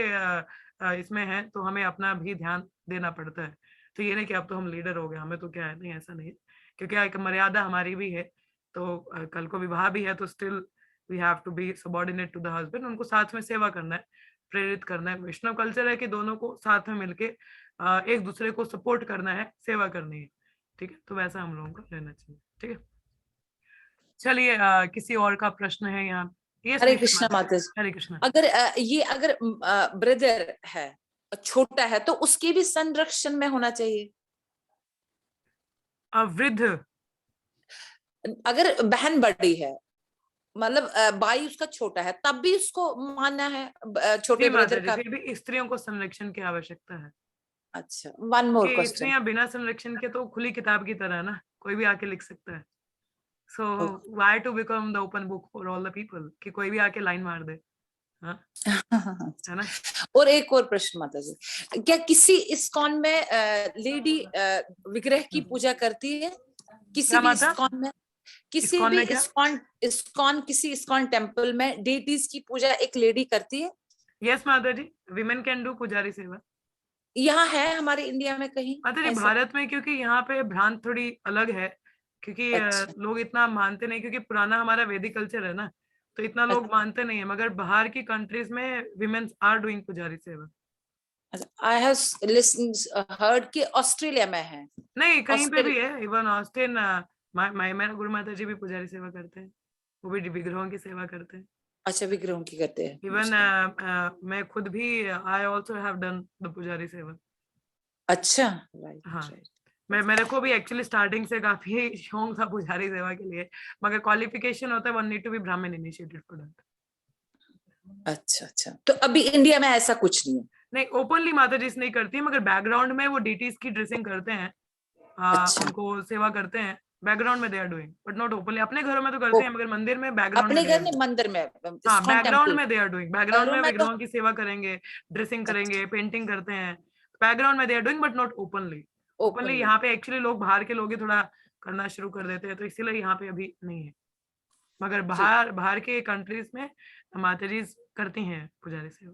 इसमें हैं, तो हमें अपना भी ध्यान देना पड़ता है। तो ये नहीं कि अब तो हम लीडर हो गए, हमें तो क्या है, नहीं ऐसा नहीं है, क्योंकि एक मर्यादा हमारी भी है। तो कल को विवाह भी है, तो still we have to be subordinate to the husband, उनको साथ में सेवा करना है, प्रेरित करना है। वैष्णव कल्चर है कि दोनों को साथ में मिलके एक दूसरे को सपोर्ट करना है, सेवा करनी है। ठीक है, तो वैसा हम लोगों को रहना चाहिए। ठीक है, चलिए किसी और का प्रश्न है यहाँ? यस, हरे कृष्णा माता जी। हरे कृष्णा। अगर ब्रदर है, छोटा है, तो उसके भी संरक्षण में होना चाहिए। वृद्ध, अगर बहन बड़ी है, मतलब भाई उसका छोटा है, तब भी उसको मानना है छोटे ब्रदर का। फिर भी स्त्रियों को संरक्षण की आवश्यकता है। अच्छा, वन मोर कि क्वेश्चन। स्त्रियां बिना संरक्षण के तो खुली किताब की तरह है ना, कोई भी आके लिख सकता है। So why to become the open book for all the people, कि कोई भी आके लाइन मार दे, हाँ, है ना। और एक और प्रश्न माता जी, क्या किसी इस्कॉन में लेडी विग्रह की पूजा करती है? किसी क्या भी माता? इस्कॉन में, किसी इस्कॉन भी में क्या? किसी इस्कॉन टेम्पल में डेटीज की पूजा एक लेडी करती है? यस माता जी, विमेन कैन डू पुजारी सेवा। यहाँ है हमारे इंडिया में कहीं माता जी ऐसा? भारत में, क्योंकि यहाँ पे भ्रांत थोड़ी अलग है, क्योंकि अच्छा, लोग इतना मानते नहीं, क्योंकि पुराना हमारा वैदिक कल्चर है ना, तो इतना लोग मानते नहीं है। मगर बाहर की कंट्रीज में विमेन्स आर डूइंग पुजारी सेवा। आई हैव लिसन हर्ड कि ऑस्ट्रेलिया में है। नहीं, कहीं पे भी है, इवन ऑस्टिन, मेरा गुरु माता जी भी पुजारी सेवा करते हैं, वो भी विग्रहों की सेवा करते हैं। अच्छा, विग्रहों की करते हैं। इवन मैं खुद भी, I also have done the पुजारी सेवा। अच्छा, राइट हाँ, राइट। मेरे को भी एक्चुअली स्टार्टिंग से काफी शौक था पुजारी सेवा के लिए, मगर क्वालिफिकेशन होता है, वन नीड टू बी ब्राह्मण इनिशिएटेड फॉर दैट। अच्छा अच्छा, तो अभी इंडिया में ऐसा कुछ नहीं है? नहीं, ओपनली माता जी नहीं करती है, मगर बैकग्राउंड में वो डीटीज की ड्रेसिंग करते हैं, अच्छा, उनको सेवा करते हैं बैकग्राउंड में, they are doing, but not openly. अपने घरों में तो करते हैं, मगर मंदिर में बैकग्राउंड में अपने दे आर घर में, डूइंग। मंदिर में, हाँ, इस्कॉन बैकग्राउंड टेम्पल में दे आर डूइंग, बैकग्राउंड घरों में में तो। विग्रहों की सेवा करेंगे, ड्रेसिंग करेंगे, पेंटिंग करते हैं, बैकग्राउंड में they are doing, but not openly. Openly openly. यहाँ पे एक्चुअली लोग बाहर के लोग ही थोड़ा करना शुरू कर देते हैं, तो इसीलिए यहाँ पे अभी नहीं है। मगर बाहर के कंट्रीज में माताजी करती हैं पुजारी सेवा,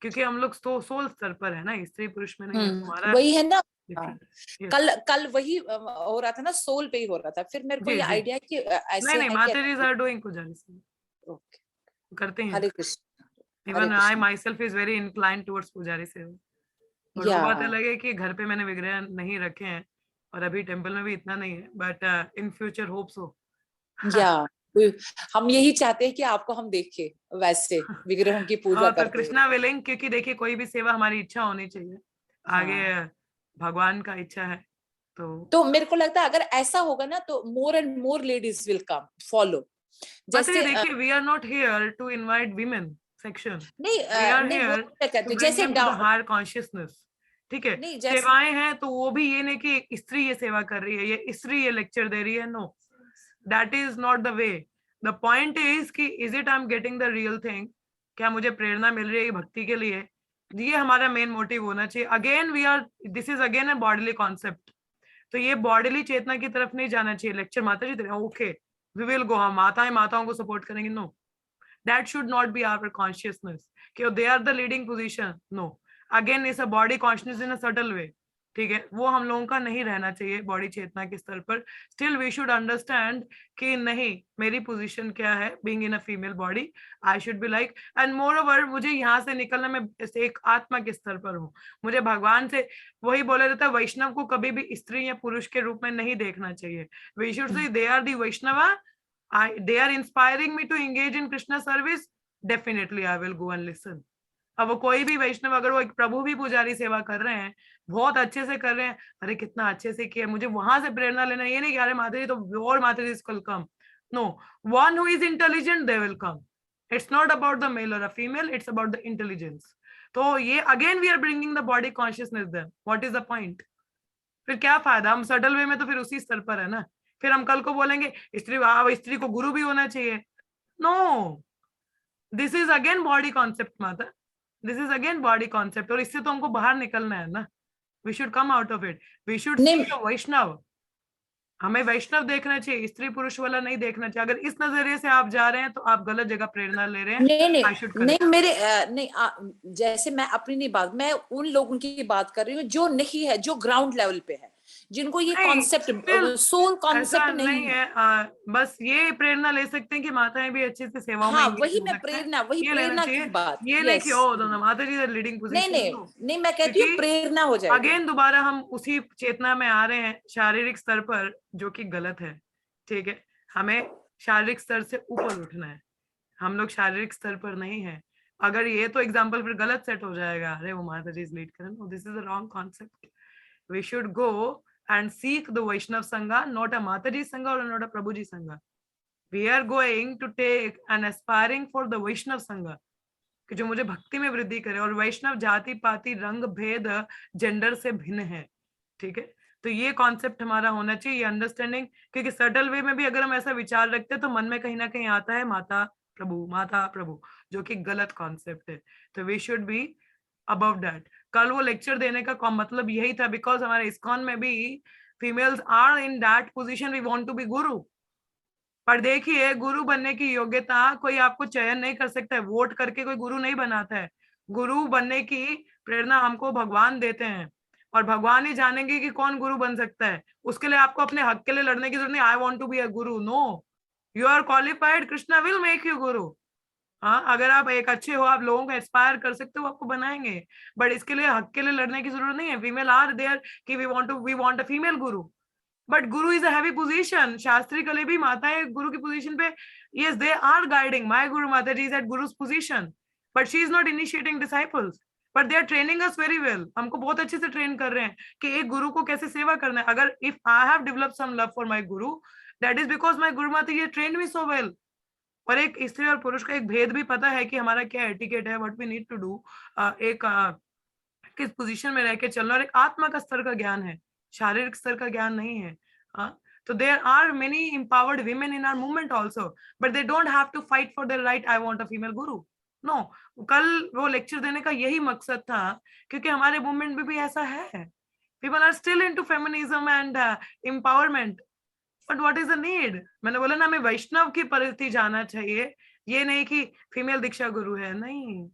क्योंकि हम लोग तो सोल स्तर पर है ना, स्त्री पुरुष में नहीं है, हमारा वही है ना। different है। Yes. कल वही हो रहा था ना, सोल पे ही हो रहा था, फिर मेरे को जी, ये जी। आइडिया कि ऐसे नहीं है माताजीज आर डूइंग पुजारी सेवा, ओके, करते हैं। Hare Krishna. Even I myself is very incline towards pujari seva. और वो बात अलग है कि घर पे मैंने विग्रह नहीं रखे हैं और अभी टेम्पल में भी इतना नहीं है, but in future hope so. या हम यही चाहते हैं कि आपको हम देखें वैसे विग्रहों की पूजा तो करते हुए। कृष्णा विलिंग, क्योंकि देखिए कोई भी सेवा हमारी इच्छा होनी चाहिए, आगे भगवान का इच्छा है तो मेरे को लगता है अगर ऐसा होगा ना तो more and more ladies will come follow. जैसे देखिए we are not here to invite women section, नहीं वी आर नहीं, वो हियर क्या कहते टू हैं, ब्रिंग जैसे them to the higher consciousness. ठीक है, नहीं जैसे सेवाएं हैं तो वो भी ये नहीं कि एक स्त्री ये सेवा कर रही है, ये स्त्री ये लेक्चर दे रही है, no, that is not the way. The point is कि is it I am getting the real thing, क्या मुझे प्रेरणा मिल रही है भक्ति के लिए, ये हमारा मेन मोटिव होना चाहिए। Again we are, this is again a bodily concept, तो ये बॉडीली चेतना की तरफ नहीं जाना चाहिए। लेक्चर माता जी दे रहे हैं, ओके वी विल गो, हम माताओं को सपोर्ट करेंगे, no, that should not be our consciousness कि they are the leading position, no, again is a body consciousness in a subtle way. ठीक है, वो हम लोगों का नहीं रहना चाहिए बॉडी चेतना के स्तर पर। स्टिल वी शुड अंडरस्टैंड कि नहीं, मेरी पोजीशन क्या है being in a female body, I should be like, and more over मुझे यहाँ से निकलना, मैं एक आत्मा के स्तर पर हूँ, मुझे भगवान से, वही बोला जाता है वैष्णव को कभी भी स्त्री या पुरुष के रूप में नहीं देखना चाहिए। We should say they are the Vaishnava, they are inspiring me to engage in Krishna service, definitely I will go and listen। अब वो कोई भी वैष्णव, अगर वो एक प्रभु भी पुजारी सेवा कर रहे हैं, बहुत अच्छे से कर रहे हैं, अरे कितना अच्छे से किया, मुझे वहां से प्रेरणा लेना, ये नहीं कि अरे माता जी तो और Mata ji will come, no, one who is intelligent they will come, it's not about the male or a female, it's about the intelligence। तो ये again we are bringing the body consciousness there, what is the point? फिर क्या फायदा, हम subtle way में तो फिर उसी स्तर पर है ना, फिर हम कल को बोलेंगे स्त्री को गुरु भी होना चाहिए, no, this is again body concept Mata, this is again body concept, और इससे तो हमको बाहर निकलना है ना, we should come out of it, we should see the Vaishnav, हमें वैष्णव देखना चाहिए, स्त्री पुरुष वाला नहीं देखना चाहिए। अगर इस नजरिए से आप जा रहे हैं तो आप गलत जगह प्रेरणा ले रहे हैं। नहीं मेरे जैसे मैं अपनी नहीं बात, मैं उन लोगों की बात कर रही हूँ जो नहीं है, जो ग्राउंड लेवल पे है, जिनको ये कॉन्सेप्ट सोल कॉन्सेप्ट नहीं है। बस ये प्रेरणा ले सकते हैं कि माताएं भी अच्छे से सेवाओं में वही मैं प्रेरणा, वही प्रेरणा की बात, ये नहीं कि ओ दोनों माता जी लीडिंग पोजीशन, नहीं मैं कहती हूँ प्रेरणा हो जाएगी। अगेन दोबारा हम उसी चेतना में आ रहे हैं शारीरिक स्तर पर, जो कि गलत है। ठीक है, हमें शारीरिक स्तर से ऊपर उठना है, हम लोग शारीरिक स्तर पर नहीं है। अगर ये तो एग्जाम्पल फिर गलत सेट हो जाएगा, अरे वो माता जी लीड करें, this is a wrong concept. We should go and seek the Vaishnav Sangha, not a Mataji Sangha or not a Prabhuji Sangha. We are going to take and aspiring for the Vaishnav Sangha, कि जो मुझे भक्ति में वृद्धि करे, और वैष्णव जाति पाति रंग भेद जेंडर से भिन्न है। ठीक है, तो ये कॉन्सेप्ट हमारा होना चाहिए, ये अंडरस्टैंडिंग, क्योंकि सटल वे में भी अगर हम ऐसा विचार रखते हैं तो मन में कहीं ना कहीं आता है माता प्रभु, जो कि गलत कॉन्सेप्ट है। तो we should be above that. कल वो लेक्चर देने का मतलब यही था, बिकॉज हमारे इस्कॉन में भी females are in that position, we want to be guru. पर देखिए, गुरु बनने की योग्यता कोई आपको चयन नहीं कर सकता है, वोट करके कोई गुरु नहीं बनाता है। गुरु बनने की प्रेरणा हमको भगवान देते हैं, और भगवान ही जानेंगे कि कौन गुरु बन सकता है। उसके लिए आपको अपने हक के लिए लड़ने की जरूरत नहीं, I want to be a guru, no, you are qualified, Krishna will make you guru. हाँ, अगर आप एक अच्छे हो, आप लोगों को इंस्पायर कर सकते हो, आपको बनाएंगे, बट इसके लिए हक के लिए लड़ने की जरूरत नहीं है। फीमेल आर देयर कि we want a female guru, but guru is a heavy position. शास्त्रिकली भी माताएं गुरु की पोजीशन पे, yes they are guiding, my गुरु माता ji is at guru's position, but she is not initiating disciples, but they are training us very well. हमको बहुत अच्छे से ट्रेन कर रहे हैं कि एक गुरु को कैसे सेवा करना है। अगर if I have developed some love for my guru, that is because my गुरु माता जी ट्रेन्ड मी सो वेल। और एक स्त्री और पुरुष का एक भेद भी पता है कि हमारा क्या एटिकेट है, what we need to do, एक किस पोजीशन में रह के चलना, और एक आत्मा का स्तर का ज्ञान है, शारीरिक स्तर का ज्ञान नहीं है। तो there are many empowered women in our movement also, but they don't have to fight for their right, I want a female guru, no। कल वो लेक्चर देने का यही मकसद था, क्योंकि हमारे मूवमेंट में भी ऐसा है, people are still into feminism and empowerment, but what is the need? मैंने बोला ना, हमें वैष्णव की परिस्थिति जानना चाहिए, ये नहीं कि फीमेल दीक्षा गुरु है, नहीं,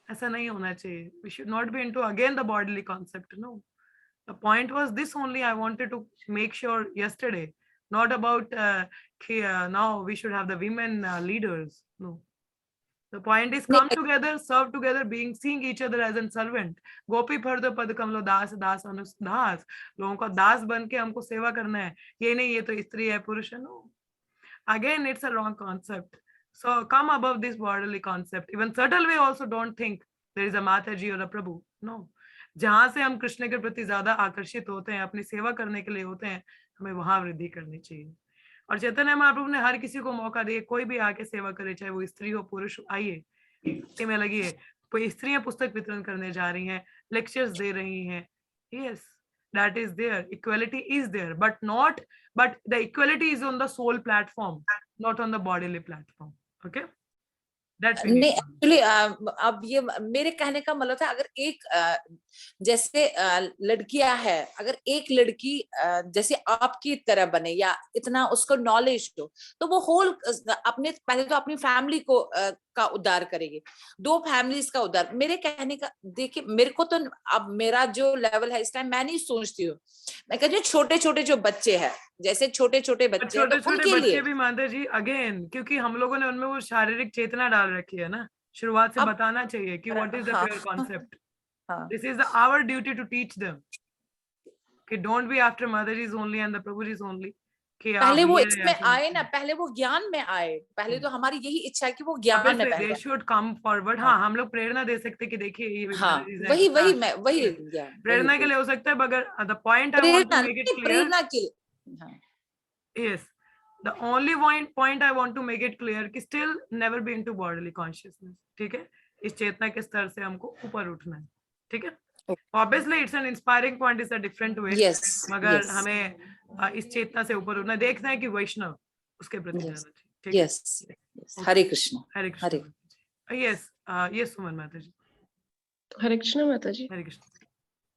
ऐसा नहीं होना चाहिए. We should not be into again the bodily concept. No, the point was this only. I wanted to make sure yesterday, not about now we should have the women leaders. No, the point is come together, serve together, being seeing each other as a servant. गोपी फर्द पद कमलो दास दास अनुस दास, लोगों का दास बन के हमको सेवा करना है, ये नहीं ये तो स्त्री है पुरुष है. No, again it's a wrong concept. So come above this bodily concept. Even subtle way also don't think there is a Mataji or a Prabhu. No. जहां से हम कृष्ण के प्रति ज्यादा आकर्षित होते हैं, अपनी सेवा करने के लिए होते हैं, हमें वहां वृद्धि करनी चाहिए. और चैतन्य महाप्रभु ने हर किसी को मौका दिए, कोई भी आके सेवा करे, चाहे वो स्त्री हो पुरुष हो, आइए में लगिए. कोई स्त्रियां पुस्तक वितरण करने जा रही हैं, लेक्चर्स दे रही हैं. Yes, that is there, equality is there, but the equality is on the soul platform, not on the bodily platform. Okay, that's नहीं एक्चुअली अब ये मेरे कहने का मतलब था, अगर एक जैसे लड़कियां है, अगर एक लड़की जैसे आपकी तरह बने या इतना उसको नॉलेज हो, तो वो होल अपने पहले तो अपनी फैमिली को का उद्धार करेगी, 2 फैमिलीज का उद्धार. मेरे कहने का देखिए, मेरे को तो अब मेरा जो लेवल है इस टाइम, मैं नहीं सोचती हूँ, मैं कहती हूँ छोटे छोटे जो बच्चे हैं, जैसे छोटे छोटे बच्चे हैं, तो उनके लिए भी माता जी अगेन, क्योंकि हम लोगों ने उनमें वो शारीरिक चेतना डाल रखी है ना, शुरुआत से बताना चाहिए कि what is the pure concept. This is our duty to teach them कि don't be after matter is only and the prabhu is only. पहले वो इसमें आए ना, पहले वो ज्ञान में आए, पहले तो हमारी यही इच्छा है कि वो ज्ञान में पहले शुड कम फॉरवर्ड. हाँ, हम लोग प्रेरणा दे सकते कि देखिए ये हाँ, वही प्रेरणा के लिए हो सकता है, मगर the point I want to make it clear, Prerna के yes, the only point I want to make it clear कि still never be into bodily consciousness. ठीक है, इस चेतना के स्तर से हमको ऊपर उठना है. ठीक है, obviously it's an inspiring point, is a different way. yes, मगर yes. हमें इस चेतना से ऊपर उठना, देखना है कि वैष्णव उसके प्रति जाना चाहिए. ठीक है? yes. हरे कृष्ण. हरे कृष्ण. yes सुमन माता जी. हरे कृष्ण माता जी. हरे कृष्ण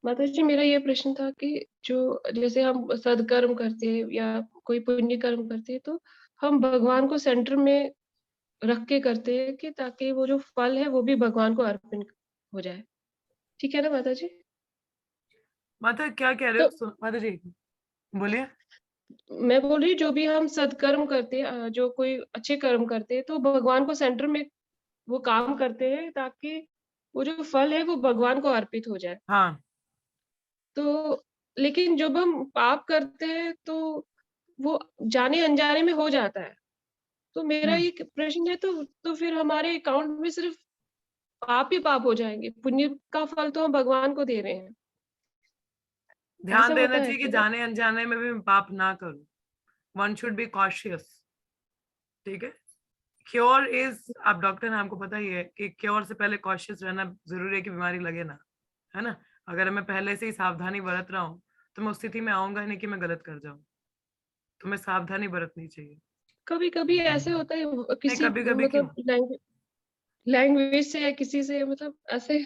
माता जी, मेरा ये प्रश्न था कि जो जैसे हम सदकर्म करते हैं या कोई पुण्य कर्म करते हैं, तो हम भगवान को सेंटर में रख के करते हैं कि ताकि वो जो फल है वो भी भगवान को अर्पण हो जाए. ठीक है ना माता जी? माता क्या कह रहे हो? माता जी बोलिए. मैं बोल रही, जो भी हम सदकर्म करते हैं, जो कोई अच्छे कर्म करते हैं, तो भगवान को सेंटर में वो काम करते हैं ताकि वो जो फल है वो भगवान को अर्पित हो जाए. हाँ. तो लेकिन जब हम पाप करते हैं तो वो जाने अनजाने में हो जाता है. तो मेरा ये प्रश्न है, तो फिर हमारे अकाउंट में सिर्फ पाप ही पाप हो जाएंगे, पुण्य का फल तो हम भगवान को दे रहे हैं. ध्यान देना चाहिए कि जाने अनजाने में भी पाप ना करो. One should be cautious. ठीक है, क्योर इज, आप डॉक्टर हैं, आपको पता ही है कि क्योर से पहले कॉशियस रहना जरूरी है कि बीमारी लगे ना, है ना. अगर मैं पहले से ही सावधानी बरत रहा हूँ तो मैं उस स्थिति में आऊंगा नहीं कि मैं गलत कर जाऊं. तो मैं सावधानी बरतनी चाहिए. कभी कभी ऐसे होता है किसी कभी मतलब लैंग्वेज से या किसी से, मतलब ऐसे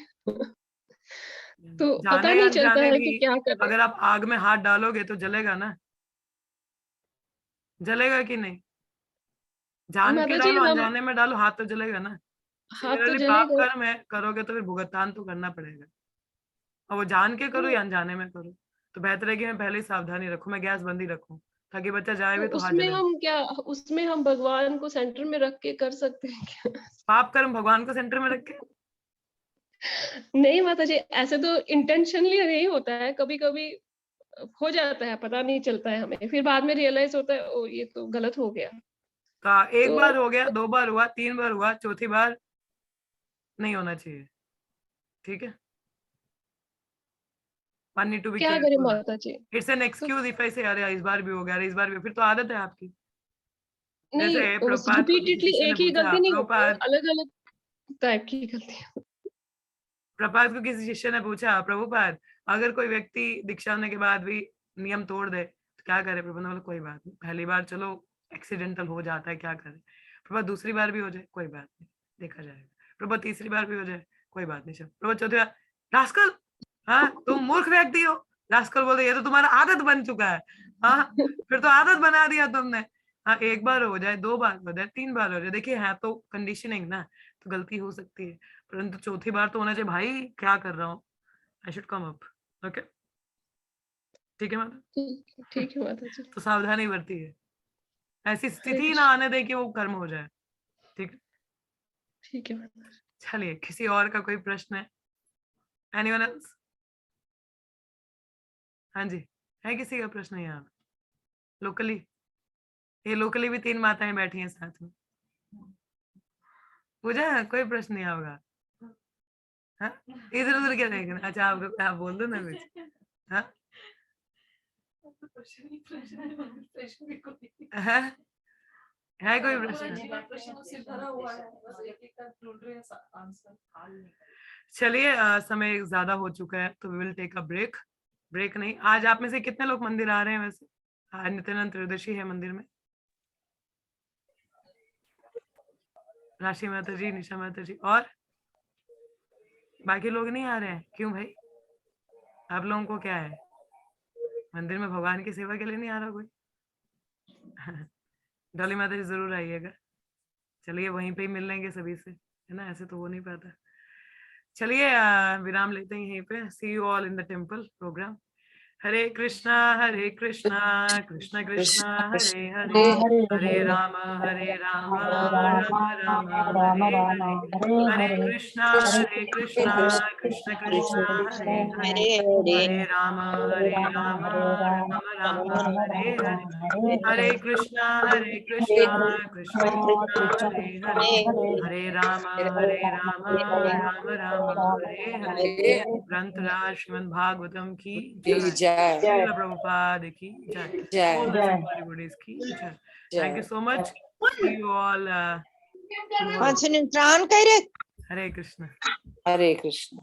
तो पता नहीं चलता है कि क्या कर रहे हैं. अगर आप आग में हाथ डालोगे तो जलेगा ना, जलेगा कि नहीं? जान के डालो अनजाने में डालो, हाथ तो जलेगा ना. हाथ तो जलेगा. पाप कर्म है, करोगे तो फिर भुगतान तो करना पड़ेगा. और वो जान के करो या अनजाने में करो, तो बेहतर है कि मैं पहले ही सावधानी रखूं, मैं गैस बंद ही रखूं ताकि बच्चा जाए भी तो हाथ जले. उसमें हम भगवान को सेंटर में रख के कर सकते हैं क्या? पाप कर्म भगवान को सेंटर में रख के नहीं माता जी, ऐसे तो इंटेंशनली नहीं होता है, कभी कभी हो जाता है, पता नहीं चलता है हमें, फिर बाद में रियलाइज होता है ओ ये तो गलत हो गया. एक बार हो गया, 2 बार हुआ, 3 बार हुआ, चौथी बार नहीं होना चाहिए. ठीक है, one need to be क्या करें माता जी? It's an excuse if I say अरे इस बार भी हो गया, अरे इस बार भी, फिर तो आदत है आपकी. नहीं, रिपीटेडली एक ही गलती नहीं होती, अलग अलग टाइप की गलती. प्रभात को किसी शिष्य ने पूछा, प्रभुपाद अगर कोई व्यक्ति दीक्षा होने के बाद भी नियम तोड़ दे तो क्या करे? प्रभु ने बोला कोई बात नहीं, पहली बार चलो एक्सीडेंटल हो जाता है, क्या करे? प्रभु दूसरी बार भी हो जाए कोई बात नहीं, देखा जाएगा. प्रभु तीसरी बार भी हो जाए कोई बात नहीं. प्रभु चौथी बार, रास्कल, हाँ तुम मूर्ख व्यक्ति हो, रास्कल बोलते ये तो तुम्हारा आदत बन चुका है। हाँ, फिर तो आदत बना दिया तुमने। हाँ, एक बार हो जाए, 2 बार हो जाए, 3 बार हो जाए, देखिए है तो कंडीशनिंग ना, तो गलती हो सकती है, परंतु चौथी बार तो होना चाहिए भाई क्या कर रहा हूँ, I should come up. Okay, ठीक है माता। ठीक है माता जी। तो सावधानी बरती है, ऐसी हरे स्थिति ना कृष्ण। आने दे कि वो कर्म हो जाए। ठीक है, ठीक है माता जी। चलिए किसी और का कोई प्रश्न है? Anyone else? हाँ जी, है किसी का प्रश्न यहाँ? लोकली, ये लोकली भी 3 माताएं बैठी हैं साथ में। पूजा कोई प्रश्न नहीं होगा? हाँ, इधर उधर क्या देख रहे हैं? अच्छा आप बोल दो ना कुछ। हाँ, है कोई प्रश्न? चलिए समय ज्यादा हो चुका है तो we will take a break. Break नहीं, आज आप में से कितने लोग मंदिर आ रहे हैं वैसे? आज नित्यानंद त्रयोदशी है मंदिर में। राशि माता जी, निशा माता जी, और बाकी लोग नहीं आ रहे हैं, क्यों भाई? आप लोगों को क्या है, मंदिर में भगवान की सेवा के लिए नहीं आ रहा कोई? डॉली माता जी जरूर आइएगा। चलिए वहीं पे ही मिल लेंगे सभी से, है ना, ऐसे तो हो नहीं पाता। चलिए विराम लेते हैं यहीं पे। See you all in the temple program. Hare Krishna Krishna Krishna Hare Hare, Hare Ram Ram Ram Hare Hare, Hare Krishna Krishna Krishna Hare Hare, Hare Ram Ram Ram Hare Hare, Hare Krishna Krishna Krishna Hare Hare, Hare Ram Ram Ram Hare Hare. ग्रंथराज श्रीमद् भागवतम की जय, जय श्रील प्रभुपाद की जय, जय all the Sangha devotees की जय। Thank you so much. See you all tomorrow. पंच नित्रान करे। हरे कृष्ण। हरे कृष्ण।